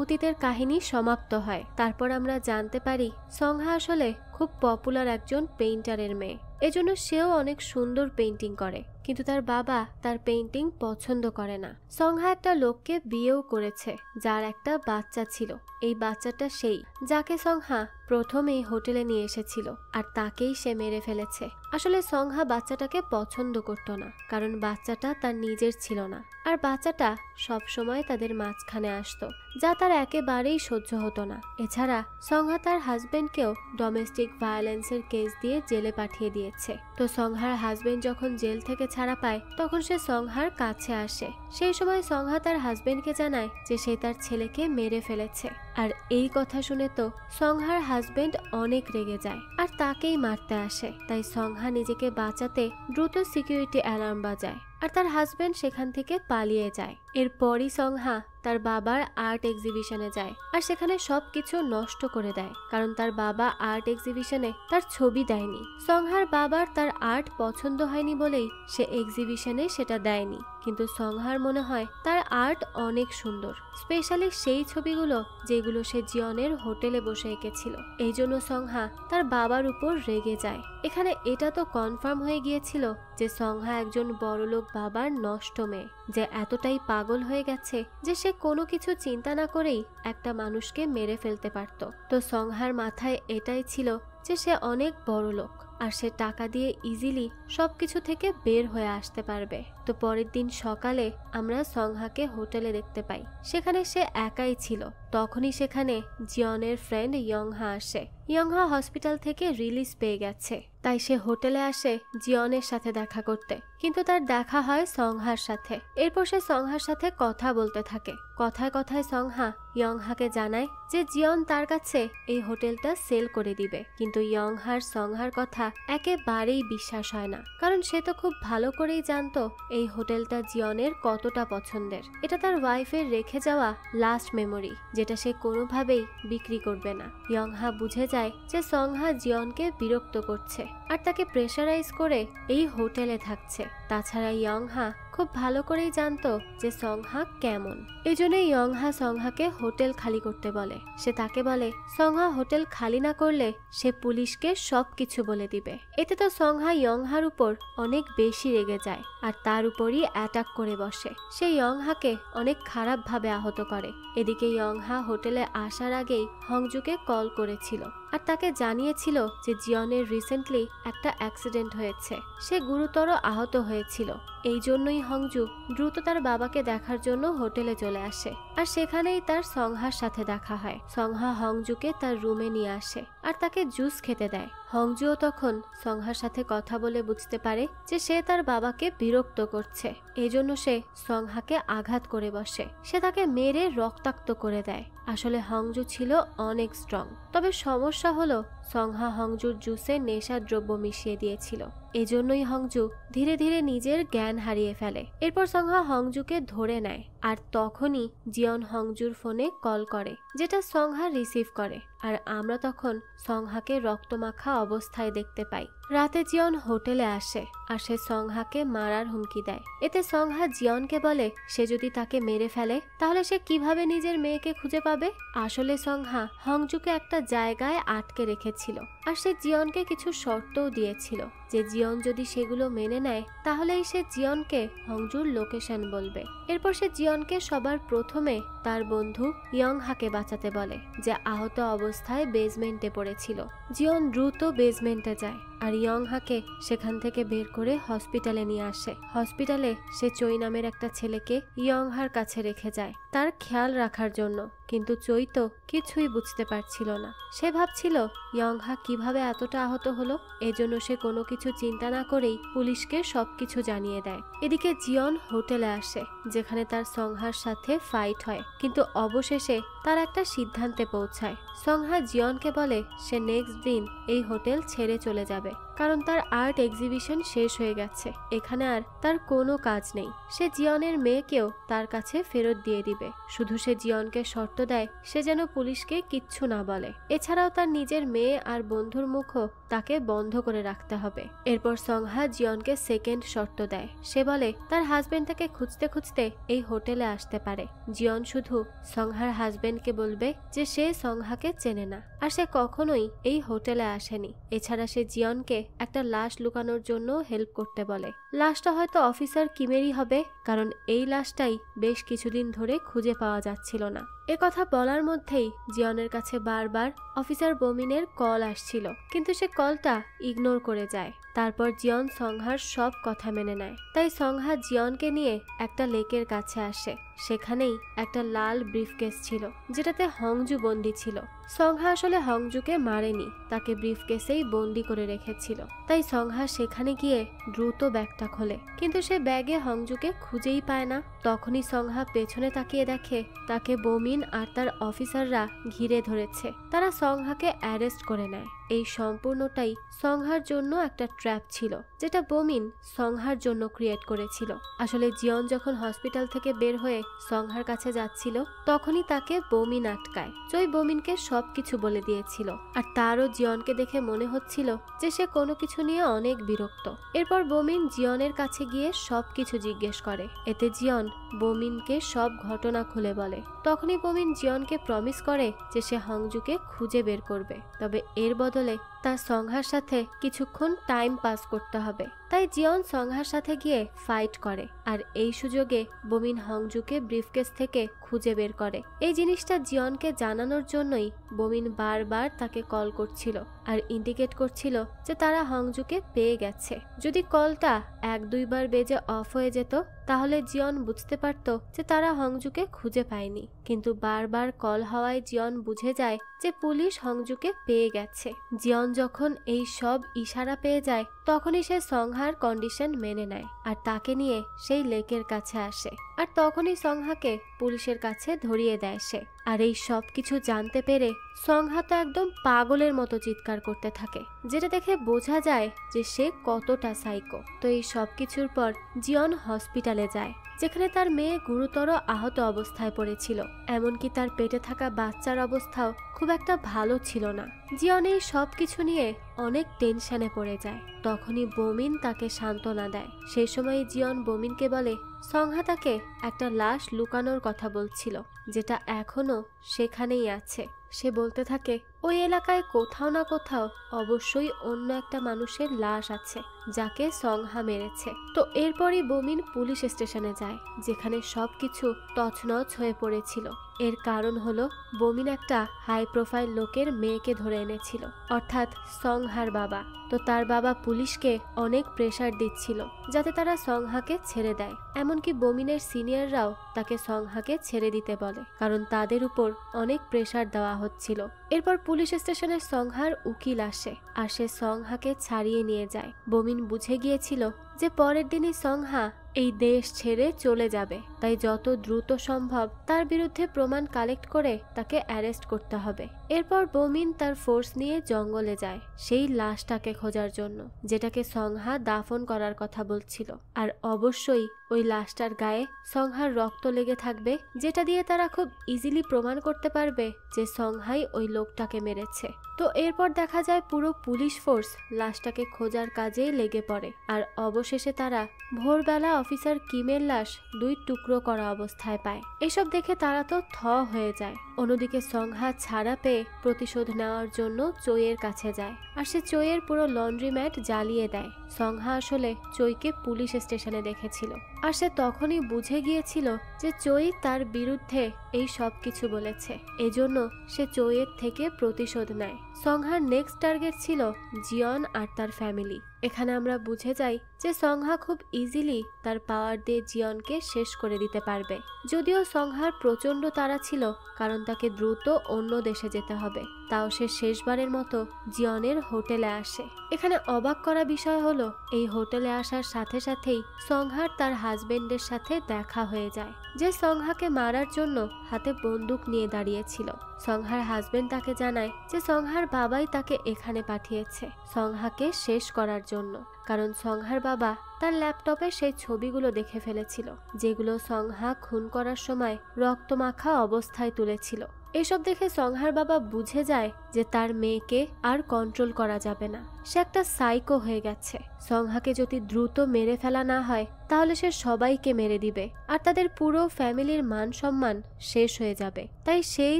অতীতের কাহিনী সমাপ্ত হয়। তারপর আমরা জানতে পারি সংহা আসলে খুব পপুলার একজন পেইন্টারের মেয়ে। এজন্য সেও অনেক সুন্দর পেইন্টিং করে, কিন্তু তার বাবা তার পেইন্টিং পছন্দ করে না। সংহা একটা লোককে বিয়েও করেছে যার একটা বাচ্চা ছিল। এই বাচ্চাটা সেই যাকে সংহা প্রথমেই হোটেলে নিয়ে এসেছিল আর তাকেই সে মেরে ফেলেছে। আসলে সংহা বাচ্চাটাকে পছন্দ করত না, কারণ বাচ্চাটা তার নিজের ছিল না আর বাচ্চাটা সব সময় তাদের মাঝখানে আসতো, যা তার একেবারেই সহ্য হতো না। এছাড়া সংহা তার হাজবেন্ডকেও ডোমেস্টিক ভায়োলেন্সের কেস দিয়ে জেলে পাঠিয়ে দিয়েছে। তো সংহার হাজবেন্ড যখন জেল থেকে ছাড়া পায় তখন সে সংহার কাছে আসে। সেই সময় সংহা তার হাজবেন্ডকে জানায় যে সে তার ছেলেকে মেরে ফেলেছে। আর এই কথা শুনে তো সংহার হাজবেন্ড অনেক রেগে যায় আর তাকেই মারতে আসে। তাই সংহা নিজেকে বাঁচাতে দ্রুত সিকিউরিটি অ্যালার্ম বাজায় আর তার হাজবেন্ড সেখান থেকে পালিয়ে যায়। এরপরই সংহা তার বাবার আর্ট এক্সিবিশনে যায় আর সেখানে সবকিছু নষ্ট করে দেয়, কারণ তার বাবা আর্ট এক্সিবিশনে তার ছবি দেয়নি। সংহার বাবার তার আর্ট পছন্দ হয়নি বলেই সে এক্সিবিশনে সেটা দেয়নি, কিন্তু সংহার মনে হয় তার আর্ট অনেক সুন্দর, স্পেশালি সেই ছবিগুলো যেগুলো সে জিয়নের হোটেলে বসে এঁকেছিল। এই জন্য সংহা তার বাবার উপর রেগে যায়। এখানে এটা তো কনফার্ম হয়ে গিয়েছিল যে সংহা একজন বড়লোক বাবার নষ্ট মেয়ে, যে এতটাই পাগল হয়ে গেছে যে সে কোনো কিছু চিন্তা না করেই একটা মানুষকে মেরে ফেলতে পারত। তো সংহার মাথায় এটাই ছিল যে সে অনেক বড়লোক আর সে টাকা দিয়ে ইজিলি সবকিছু থেকে বের হয়ে আসতে পারবে। তো পরের দিন সকালে আমরা সংহাকে হোটেলে দেখতে পাই। সেখানে সে একাই ছিল। তখনই সেখানে জিয়নের ফ্রেন্ড ইয়ংহা আসে। ইয়ংহা হসপিটাল থেকে রিলিজ পেয়ে গেছে, তাই সে হোটেলে আসে জিয়নের সাথে দেখা করতে, কিন্তু তার দেখা হয় সংহার সাথে। এরপর সে সংহার সাথে কথা বলতে থাকে। কথায় কথায় সংহা ইয়ংহাকে জানায় যে জিয়ন তার কাছে এই হোটেলটা সেল করে দিবে, কিন্তু ইয়ংহার সংহার কথা একেবারেই বিশ্বাস হয় না, কারণ সে তো খুব ভালো করেই জানতো এই হোটেলটা জিয়নের কতটা পছন্দের। এটা তার ওয়াইফের রেখে যাওয়া লাস্ট মেমোরি, যেটা সে কোনোভাবেই বিক্রি করবে না। ইয়ংহা বুঝে যায় যে সংহা জিয়নকে বিরক্ত করছে আর তাকে প্রেশারাইজ করে এই হোটেলে থাকছে। তাছাড়া ইয়ংহা খুব ভালো করেই জানতো যে সংহা কেমন। এই জন্য ইয়ংহা সংহাকে হোটেল খালি করতে বলে। সে তাকে বলে সংহা হোটেল খালি না করলে সে পুলিশকে সবকিছু বলে দিবে। এতে তো সংহা ইয়ংহার উপর অনেক বেশি রেগে যায় আর তার উপরই অ্যাটাক করে বসে। সে ইয়ংহাকে অনেক খারাপ ভাবে আহত করে। এদিকে ইয়ংহা হোটেলে আসার আগেই হংজুকে কল করেছিল আর তাকে জানিয়েছিল যে জিয়নের রিসেন্টলি একটা অ্যাক্সিডেন্ট হয়েছে, সে গুরুতর আহত হয়েছিল। এই জন্যই হংজু দ্রুত তার বাবাকে দেখার জন্য হোটেলে চলে আসে আর সেখানেই তার সংহার সাথে দেখা হয়। সংহা হংজুকে তার রুমে নিয়ে আসে আর তাকে জুস খেতে দেয়। হংজুও তখন সংহার সাথে কথা বলে বুঝতে পারে যে সে তার বাবাকে বিরক্ত করছে। এজন্য সে সংহাকে আঘাত করে বসে। সে তাকে মেরে রক্তাক্ত করে দেয়। আসলে হংজু ছিল অনেক স্ট্রং, তবে সমস্যা হলো সংহা হংজুর জুসে নেশার দ্রব্য মিশিয়ে দিয়েছিল। এজন্যই হংজু ধীরে ধীরে নিজের জ্ঞান হারিয়ে ফেলে। এরপর সংহা হংজুকে ধরে নেয়, আর তখনই জিয়ন হংজুর ফোনে কল করে, যেটা সংহা রিসিভ করে। আর আমরা তখন সংহাকে রক্তমাখা অবস্থায় দেখতে পাই। রাতে জিয়ন হোটেলে আসে আর সে সংহাকে মারার হুমকি দেয়। এতে সংহা জিয়নকে বলে সে যদি তাকে মেরে ফেলে তাহলে সে কিভাবে নিজের মেয়েকে খুঁজে পাবে। আসলে সংহা হংজুকে একটা জায়গায় আটকে রেখেছিল, আর সে জিয়নকে কিছু শর্তও দিয়েছিল যে জিয়ন যদি সেগুলো মেনে নেয় তাহলেই সে জিয়নকে হংজুর লোকেশন বলবে। এরপর সে জিয়নকে সবার প্রথমে তার বন্ধু ইয়ংহাকে বাঁচাতে বলে, যে আহত অবস্থায় বেসমেন্টে পড়েছিল। জিয়ন দ্রুত বেসমেন্টে যায় আর ইয়ংহাকে সেখান থেকে বের করে হসপিটালে নিয়ে আসে। হসপিটালে সে চৈ নামের একটা ছেলেকে ইয়ংহার কাছে রেখে যায় তার খেয়াল রাখার জন্য, কিন্তু চৈ তো কিছুই বুঝতে পারছিল না। সে ভাবছিল ইয়ংহা কিভাবে এতটা আহত হলো। এজন্য সে কোনো কিছু চিন্তা না করেই পুলিশকে সবকিছু জানিয়ে দেয়। এদিকে জিয়ন হোটেলে আসে, যেখানে তার সংহার সাথে ফাইট হয়, কিন্তু অবশেষে তার একটা সিদ্ধান্তে পৌঁছায়। সংহা জিয়নকে বলে সে নেক্সট দিন এই হোটেল ছেড়ে চলে যাবে, কারণ তার আর্ট এক্সিবিশন শেষ হয়ে গেছে। এখানে আর তার কোনো কাজ নেই। সে জিয়নের মেয়েকেও তার কাছে ফেরত দিয়ে দিবে। শুধু সে জিয়নকে শর্ত দেয় সে যেন পুলিশকে কিচ্ছু না বলে। এছাড়াও তার নিজের মেয়ে আর বন্ধুর মুখও তাকে বন্ধ করে রাখতে হবে। এরপর সংহা জিয়নকে সেকেন্ড শর্ত দেয়। সে বলে তার হাজবেন্ড তাকে খুঁজতে খুঁজতে এই হোটেলে আসতে পারে। জিয়ন শুধু সংহার হাজবেন্ডকে বলবে যে সে সংহাকে চেনে না, আর সে কখনোই এই হোটেলে আসেনি। এছাড়া সে জিয়নকে একটা লাশ লুকানোর জন্য হেল্প করতে বলে। লাশটা হয়তো অফিসার কিমেরই হবে, কারণ এই লাশটাই বেশ কিছুদিন ধরে খুঁজে পাওয়া যাচ্ছিল না। এ কথা বলার মধ্যেই জিয়নের কাছে বারবার অফিসার বোমিনের কল আসছিল, কিন্তু সে কলটা ইগনোর করে যায়। তারপর জিয়ন সংহার সব কথা মেনে নেয়। তাই সংহা জিয়নকে নিয়ে একটা লেকের কাছে আসে। সেখানেই একটা লাল ব্রিফকেস ছিল, যেটাতে হংজু বন্দি ছিল। সংহা আসলে হংজুকে মারেনি, তাকে ব্রিফকেসেই বন্দি করে রেখেছিল। তাই সংহা সেখানে গিয়ে দ্রুত ব্যাগটা খোলে, কিন্তু সে ব্যাগে হংজুকে খুঁজেই পায় না। তখনই সংহা পেছনে তাকিয়ে দেখে তাকে বোমিন আর তার অফিসাররা ঘিরে ধরেছে। তারা সংহাকে অ্যারেস্ট করে নেয়। এই সম্পূর্ণটাই সংহার জন্য একটা ট্র্যাপ ছিল, যেটা বোমিন সংহার জন্য ক্রিয়েট করেছিল। আসলে জিয়ন যখন হসপিটাল থেকে বের হয়ে সংহার কাছে যাচ্ছিল, তখনই তাকে বোমিন আটকায়। চৈ বোমিনকে সবকিছু বলে দিয়েছিল, আর তারও জিয়নকে দেখে মনে হচ্ছিল যে সে কোনো কিছু নিয়ে অনেক বিরক্ত। এরপর বোমিন জিয়নের কাছে গিয়ে সবকিছু জিজ্ঞেস করে। এতে জিয়ন বোমিনকে সব ঘটনা খুলে বলে। তখনই বোমিন জিয়নকে প্রমিস করে যে সে হংজুকে খুঁজে বের করবে, তবে এর বদলে তার সংহার সাথে কিছুক্ষণ টাইম পাস করতে হবে। তাই জিয়ন সংহার সাথে গিয়ে ফাইট করে, আর এই সুযোগে বোমিন হংজুকে ব্রিফকেস থেকে খুঁজে বের করে। এই জিনিসটা জিয়নকে জানানোর জন্যই বোমিন বারবার তাকে কল করছিল আর ইন্ডিকেট করছিল যে তারা হংজুকে পেয়ে গেছে। যদি কলটা 1-2 বার বেজে অফ হয়ে যেত তাহলে জিয়ন বুঝতে পারত যে তারা হংজুকে খুঁজে পায়নি, কিন্তু বারবার কল হওয়ায় জিয়ন বুঝে যায় যে পুলিশ হংজুকে পেয়ে গেছে। জিয়ন যখন এই সব ইশারা পেয়ে যায় তখনই সে সংহার কন্ডিশন মেনে নেয় আর তাকে নিয়ে সেই লেকের কাছে আসে। আর তখনই সংহাকে পুলিশের কাছে ধরিয়ে দেয় সে। আর এই সব কিছু জানতে পেরে সংহা তো একদম পাগলের মতো চিৎকার করতে থাকে, যেটা দেখে বোঝা যায় যে সে কতটা সাইকো। তো এই সব কিছুর পর জিয়ন হসপিটালে যায়, যেখানে তার মেয়ে গুরুতর আহত অবস্থায় পড়েছিল। এমনকি তার পেটে থাকা বাচ্চার অবস্থাও খুব একটা ভালো ছিল না। জিয়ন এই সব কিছু নিয়ে অনেক টেনশনে পড়ে যায়। তখনই বোমিন তাকে সান্ত্বনা দেয়। সেই সময় জিয়ন বোমিনকে বলে সংহা তাকে একটা লাশ লুকানোর কথা বলছিল, যেটা এখনো সেখানেই আছে। সে বলতে থাকে ওই এলাকায় কোথাও না কোথাও অবশ্যই অন্য একটা মানুষের লাশ আছে যাকে সংহা মেরেছে। তো এরপরই বোমিন পুলিশ স্টেশনে যায়, যেখানে সবকিছু তছনছ হয়ে পড়েছিল। এর কারণ হলো বোমিন একটা হাই প্রোফাইল লোকের মেয়েকে ধরে এনেছিল, অর্থাৎ সংহার বাবা। তো তার বাবা পুলিশকে অনেক প্রেসার দিচ্ছিল যাতে তারা সংহাকে ছেড়ে দেয়। এমনকি বোমিনের সিনিয়ররাও তাকে সংহাকে ছেড়ে দিতে বলে, কারণ তাদের উপর অনেক প্রেসার দেওয়া হচ্ছিল। এরপর পুলিশ স্টেশনে সংহার উকিল আসে আর সে সংহাকে ছাড়িয়ে নিয়ে যায়। বমিন বুঝে গিয়েছিল যে পরের দিনই সংহা এই দেশ ছেড়ে চলে যাবে, তাই যত দ্রুত সম্ভব তার বিরুদ্ধে প্রমাণ কালেক্ট করে তাকে অ্যারেস্ট করতে হবে। এরপর বমিন তার ফোর্স নিয়ে জঙ্গলে যায় সেই লাশটাকে খোঁজার জন্য, যেটাকে সংহা দাফন করার কথা বলছিল। আর অবশ্যই ওই লাশটার গায়ে সংহার রক্ত লেগে থাকবে, যেটা দিয়ে তারা খুব ইজিলি প্রমাণ করতে পারবে যে সংহাই ওই লোকটাকে মেরেছে। তো এরপর দেখা যায় পুরো পুলিশ ফোর্স লাশটাকে খোঁজার কাজেই লেগে পড়ে। আর অবশেষে তারা ভোরবেলা অফিসার কিমের লাশ 2 টুকরো করা অবস্থায় পায়। এসব দেখে তারা তো থ হয়ে যায়। অন্যদিকে সংহা ছাড়া পেয়ে প্রতিশোধ নেওয়ার জন্য চোয়ের কাছে যায় আর সে চোয়ের পুরো লন্ড্রি ম্যাট জ্বালিয়ে দেয়। সংহা আসলে চোইকে পুলিশ স্টেশনে দেখেছিল আর সে তখনই বুঝে গিয়েছিল যে চোই তার বিরুদ্ধে এই সব কিছু বলেছে, এজন্য সে চোয়ের থেকে প্রতিশোধ নেয়। সংহার নেক্সট টার্গেট ছিল জিয়ন আর তার ফ্যামিলি। এখানে আমরা বুঝে যাই যে সংহা খুব ইজিলি তার পাওয়ার দিয়ে জিয়নকে শেষ করে দিতে পারবে। যদিও সংহার প্রচন্ড তাড়া ছিল, কারণ তাকে দ্রুত অন্য দেশে যেতে হবে। তাও সে শেষবারের মতো জিয়নের হোটেলে আসে। এখানে অবাক করা বিষয় হলো এই হোটেলে আসার সাথে সাথেই সংহার তার হাজবেন্ডের সাথে দেখা হয়ে যায়, যে সংহাকে মারার জন্য হাতে বন্দুক নিয়ে দাঁড়িয়েছিল। সংহার হাজবেন্ড তাকে জানায় যে সংহার বাবাই তাকে এখানে পাঠিয়েছে সংহাকে শেষ করার জন্য, কারণ সংহার বাবা তার ল্যাপটপে সেই ছবিগুলো দেখে ফেলেছিল, যেগুলো সংহা খুন করার সময় রক্তমাখা অবস্থায় তুলেছিল। এসব দেখে সংহার বাবা বুঝে যায় যে তার মেয়েকে আর কন্ট্রোল করা যাবে না, সে একটা সাইকো হয়ে গেছে। সংহাকে যদি দ্রুত মেরে ফেলা না হয় তাহলে সে সবাইকে মেরে দিবে আর তাদের পুরো ফ্যামিলির মান সম্মান শেষ হয়ে যাবে। তাই সেই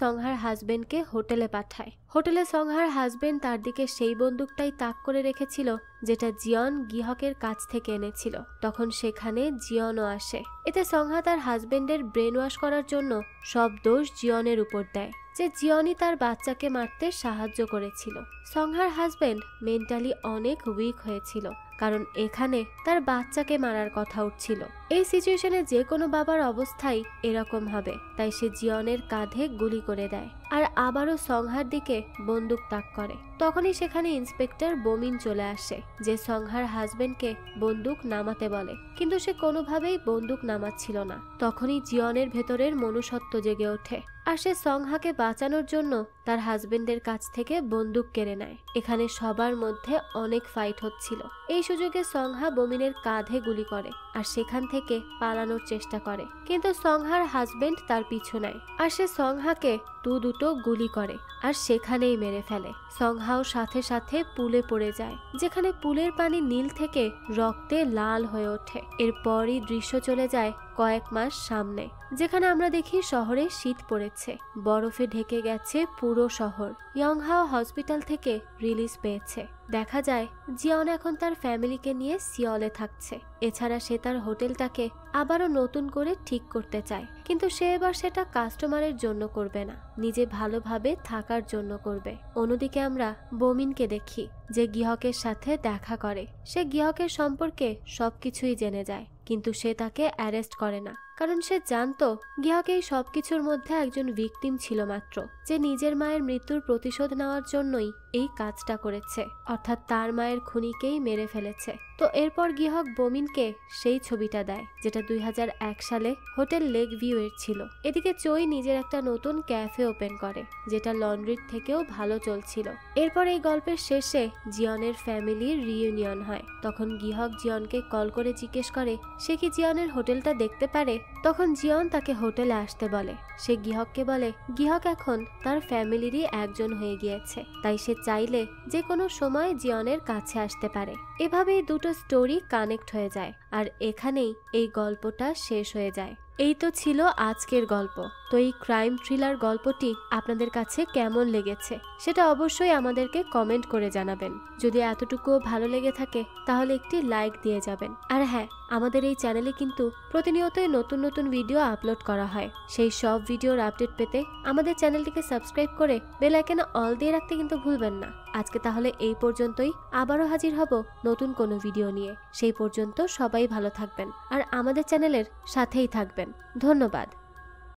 সংহার হাজবেন্ডকে হোটেলে পাঠায়। হোটেলে সংহার হাজবেন্ড তার দিকে সেই বন্দুকটাই তাক করে রেখেছিল যেটা জিয়ন গিহকের কাছ থেকে এনেছিল। তখন সেখানে জিয়নও আসে। এতে সংহা তার হাজবেন্ডের ব্রেন ওয়াশ করার জন্য সব দোষ জিয়নের উপর দেয়, যে জিয়নই তার বাচ্চাকে মারতে সাহায্য করেছিল। সংহার হাজবেন্ড মেন্টালি অনেক উইক হয়েছিল, কারণ এখানে তার বাচ্চাকে মারার কথা উঠছিল। এই সিচুয়েশনে যে কোনো বাবার অবস্থাই এরকম হবে, তাই সে জিয়নের কাঁধে গুলি করে দেয় আর আবারও সংহার দিকে বন্দুক তাক করে। তখনই সেখানে ইন্সপেক্টর বমিন চলে আসে, যে সংহার হাজবেন্ডকে বন্দুক নামাতে বলে, কিন্তু সে কোনোভাবেই বন্দুক নামাচ্ছিল না। তখনই জিয়নের ভেতরের মনুষ্যত্ব জেগে ওঠে আর সে সংহাকে বাঁচানোর জন্য তার হাজবেন্ডের কাছ থেকে বন্দুক কেড়ে নেয়। এখানে সবার মধ্যে অনেক ফাইট হচ্ছিল। এই সুযোগে সংহা বমিনের কাঁধে গুলি করে আর সেখান থেকে পালানোর চেষ্টা করে, কিন্তু সংহার হাজবেন্ড তার পিছু নেয় আর সে সংহাকে দুটো গুলি করে আর সেখানেই মেরে ফেলে। সংহাও সাথে সাথে পুলে পড়ে যায়, যেখানে পুলের পানি নীল থেকে রক্তে লাল হয়ে ওঠে। এরপরই দৃশ্য চলে যায় কয়েক মাস সামনে, যেখানে আমরা দেখি শহরে শীত পড়েছে, বরফে ঢেকে গেছে পুরো শহর। ইয়ংহাও হসপিটাল থেকে রিলিজ পেয়েছে। দেখা যায় জিয়ন এখন তার ফ্যামিলিকে নিয়ে সিওলে থাকছে। এছাড়া সে তার হোটেলটাকে আবারও নতুন করে ঠিক করতে চায়, কিন্তু সে এবার সেটা কাস্টমারের জন্য করবে না, নিজে ভালোভাবে থাকার জন্য করবে। অন্যদিকে আমরা বমিনকে দেখি, যে গিহকের সাথে দেখা করে। সে গিহকের সম্পর্কে সবকিছুই জেনে যায়, কিন্তু সে তাকে অ্যারেস্ট করে না, কারণ সে জানতো গিহক এই সবকিছুর মধ্যে একজন ভিকটিম ছিল মাত্র, যে নিজের মায়ের মৃত্যুর প্রতিশোধ নেওয়ার জন্যই এই কাজটা করেছে, অর্থাৎ তার মায়ের খুনিকেই মেরে ফেলেছে। তো এরপর গিহক বমিনকে সেই ছবিটা দেয়, যেটা 2001 সালে হোটেল লেক ভিউ এর ছিল। এদিকে চই নিজের একটা নতুন ক্যাফে ওপেন করে, যেটা লন্ড্রির থেকেও ভালো চলছিল। এরপর এই গল্পের শেষে জিয়নের ফ্যামিলির রিইউনিয়ন হয়। তখন গিহক জিয়নকে কল করে জিজ্ঞেস করে সে কি জিয়নের হোটেলটা দেখতে পারে। তখন জিয়ন তাকে হোটেলে আসতে বলে। সে গিহককে বলে গিহক এখন তার ফ্যামিলিরই একজন হয়ে গিয়েছে, তাই সে চাইলে যে কোনো সময় জিয়নের কাছে আসতে পারে। এভাবেই দুটো স্টোরি কানেক্ট হয়ে যায় আর এখানেই এই গল্পটা শেষ হয়ে যায়। এই তো ছিল আজকের গল্প। তো এই ক্রাইম থ্রিলার গল্পটি আপনাদের কাছে কেমন লেগেছে সেটা অবশ্যই আমাদেরকে কমেন্ট করে জানাবেন। যদি এতটুকুও ভালো লেগে থাকে তাহলে একটি লাইক দিয়ে যাবেন। আর হ্যাঁ, আমাদের এই চ্যানেলে কিন্তু প্রতিনিয়তই নতুন নতুন ভিডিও আপলোড করা হয়। সেই সব ভিডিওর আপডেট পেতে আমাদের চ্যানেলটিকে সাবস্ক্রাইব করে বেল আইকনে অল দিয়ে রাখতে কিন্তু ভুলবেন না। আজকে তাহলে এই পর্যন্তই, আবারও হাজির হব নতুন কোনো ভিডিও নিয়ে। সেই পর্যন্ত সবাই ভালো থাকবেন আর আমাদের চ্যানেলের সাথেই থাকবেন। ধন্যবাদ।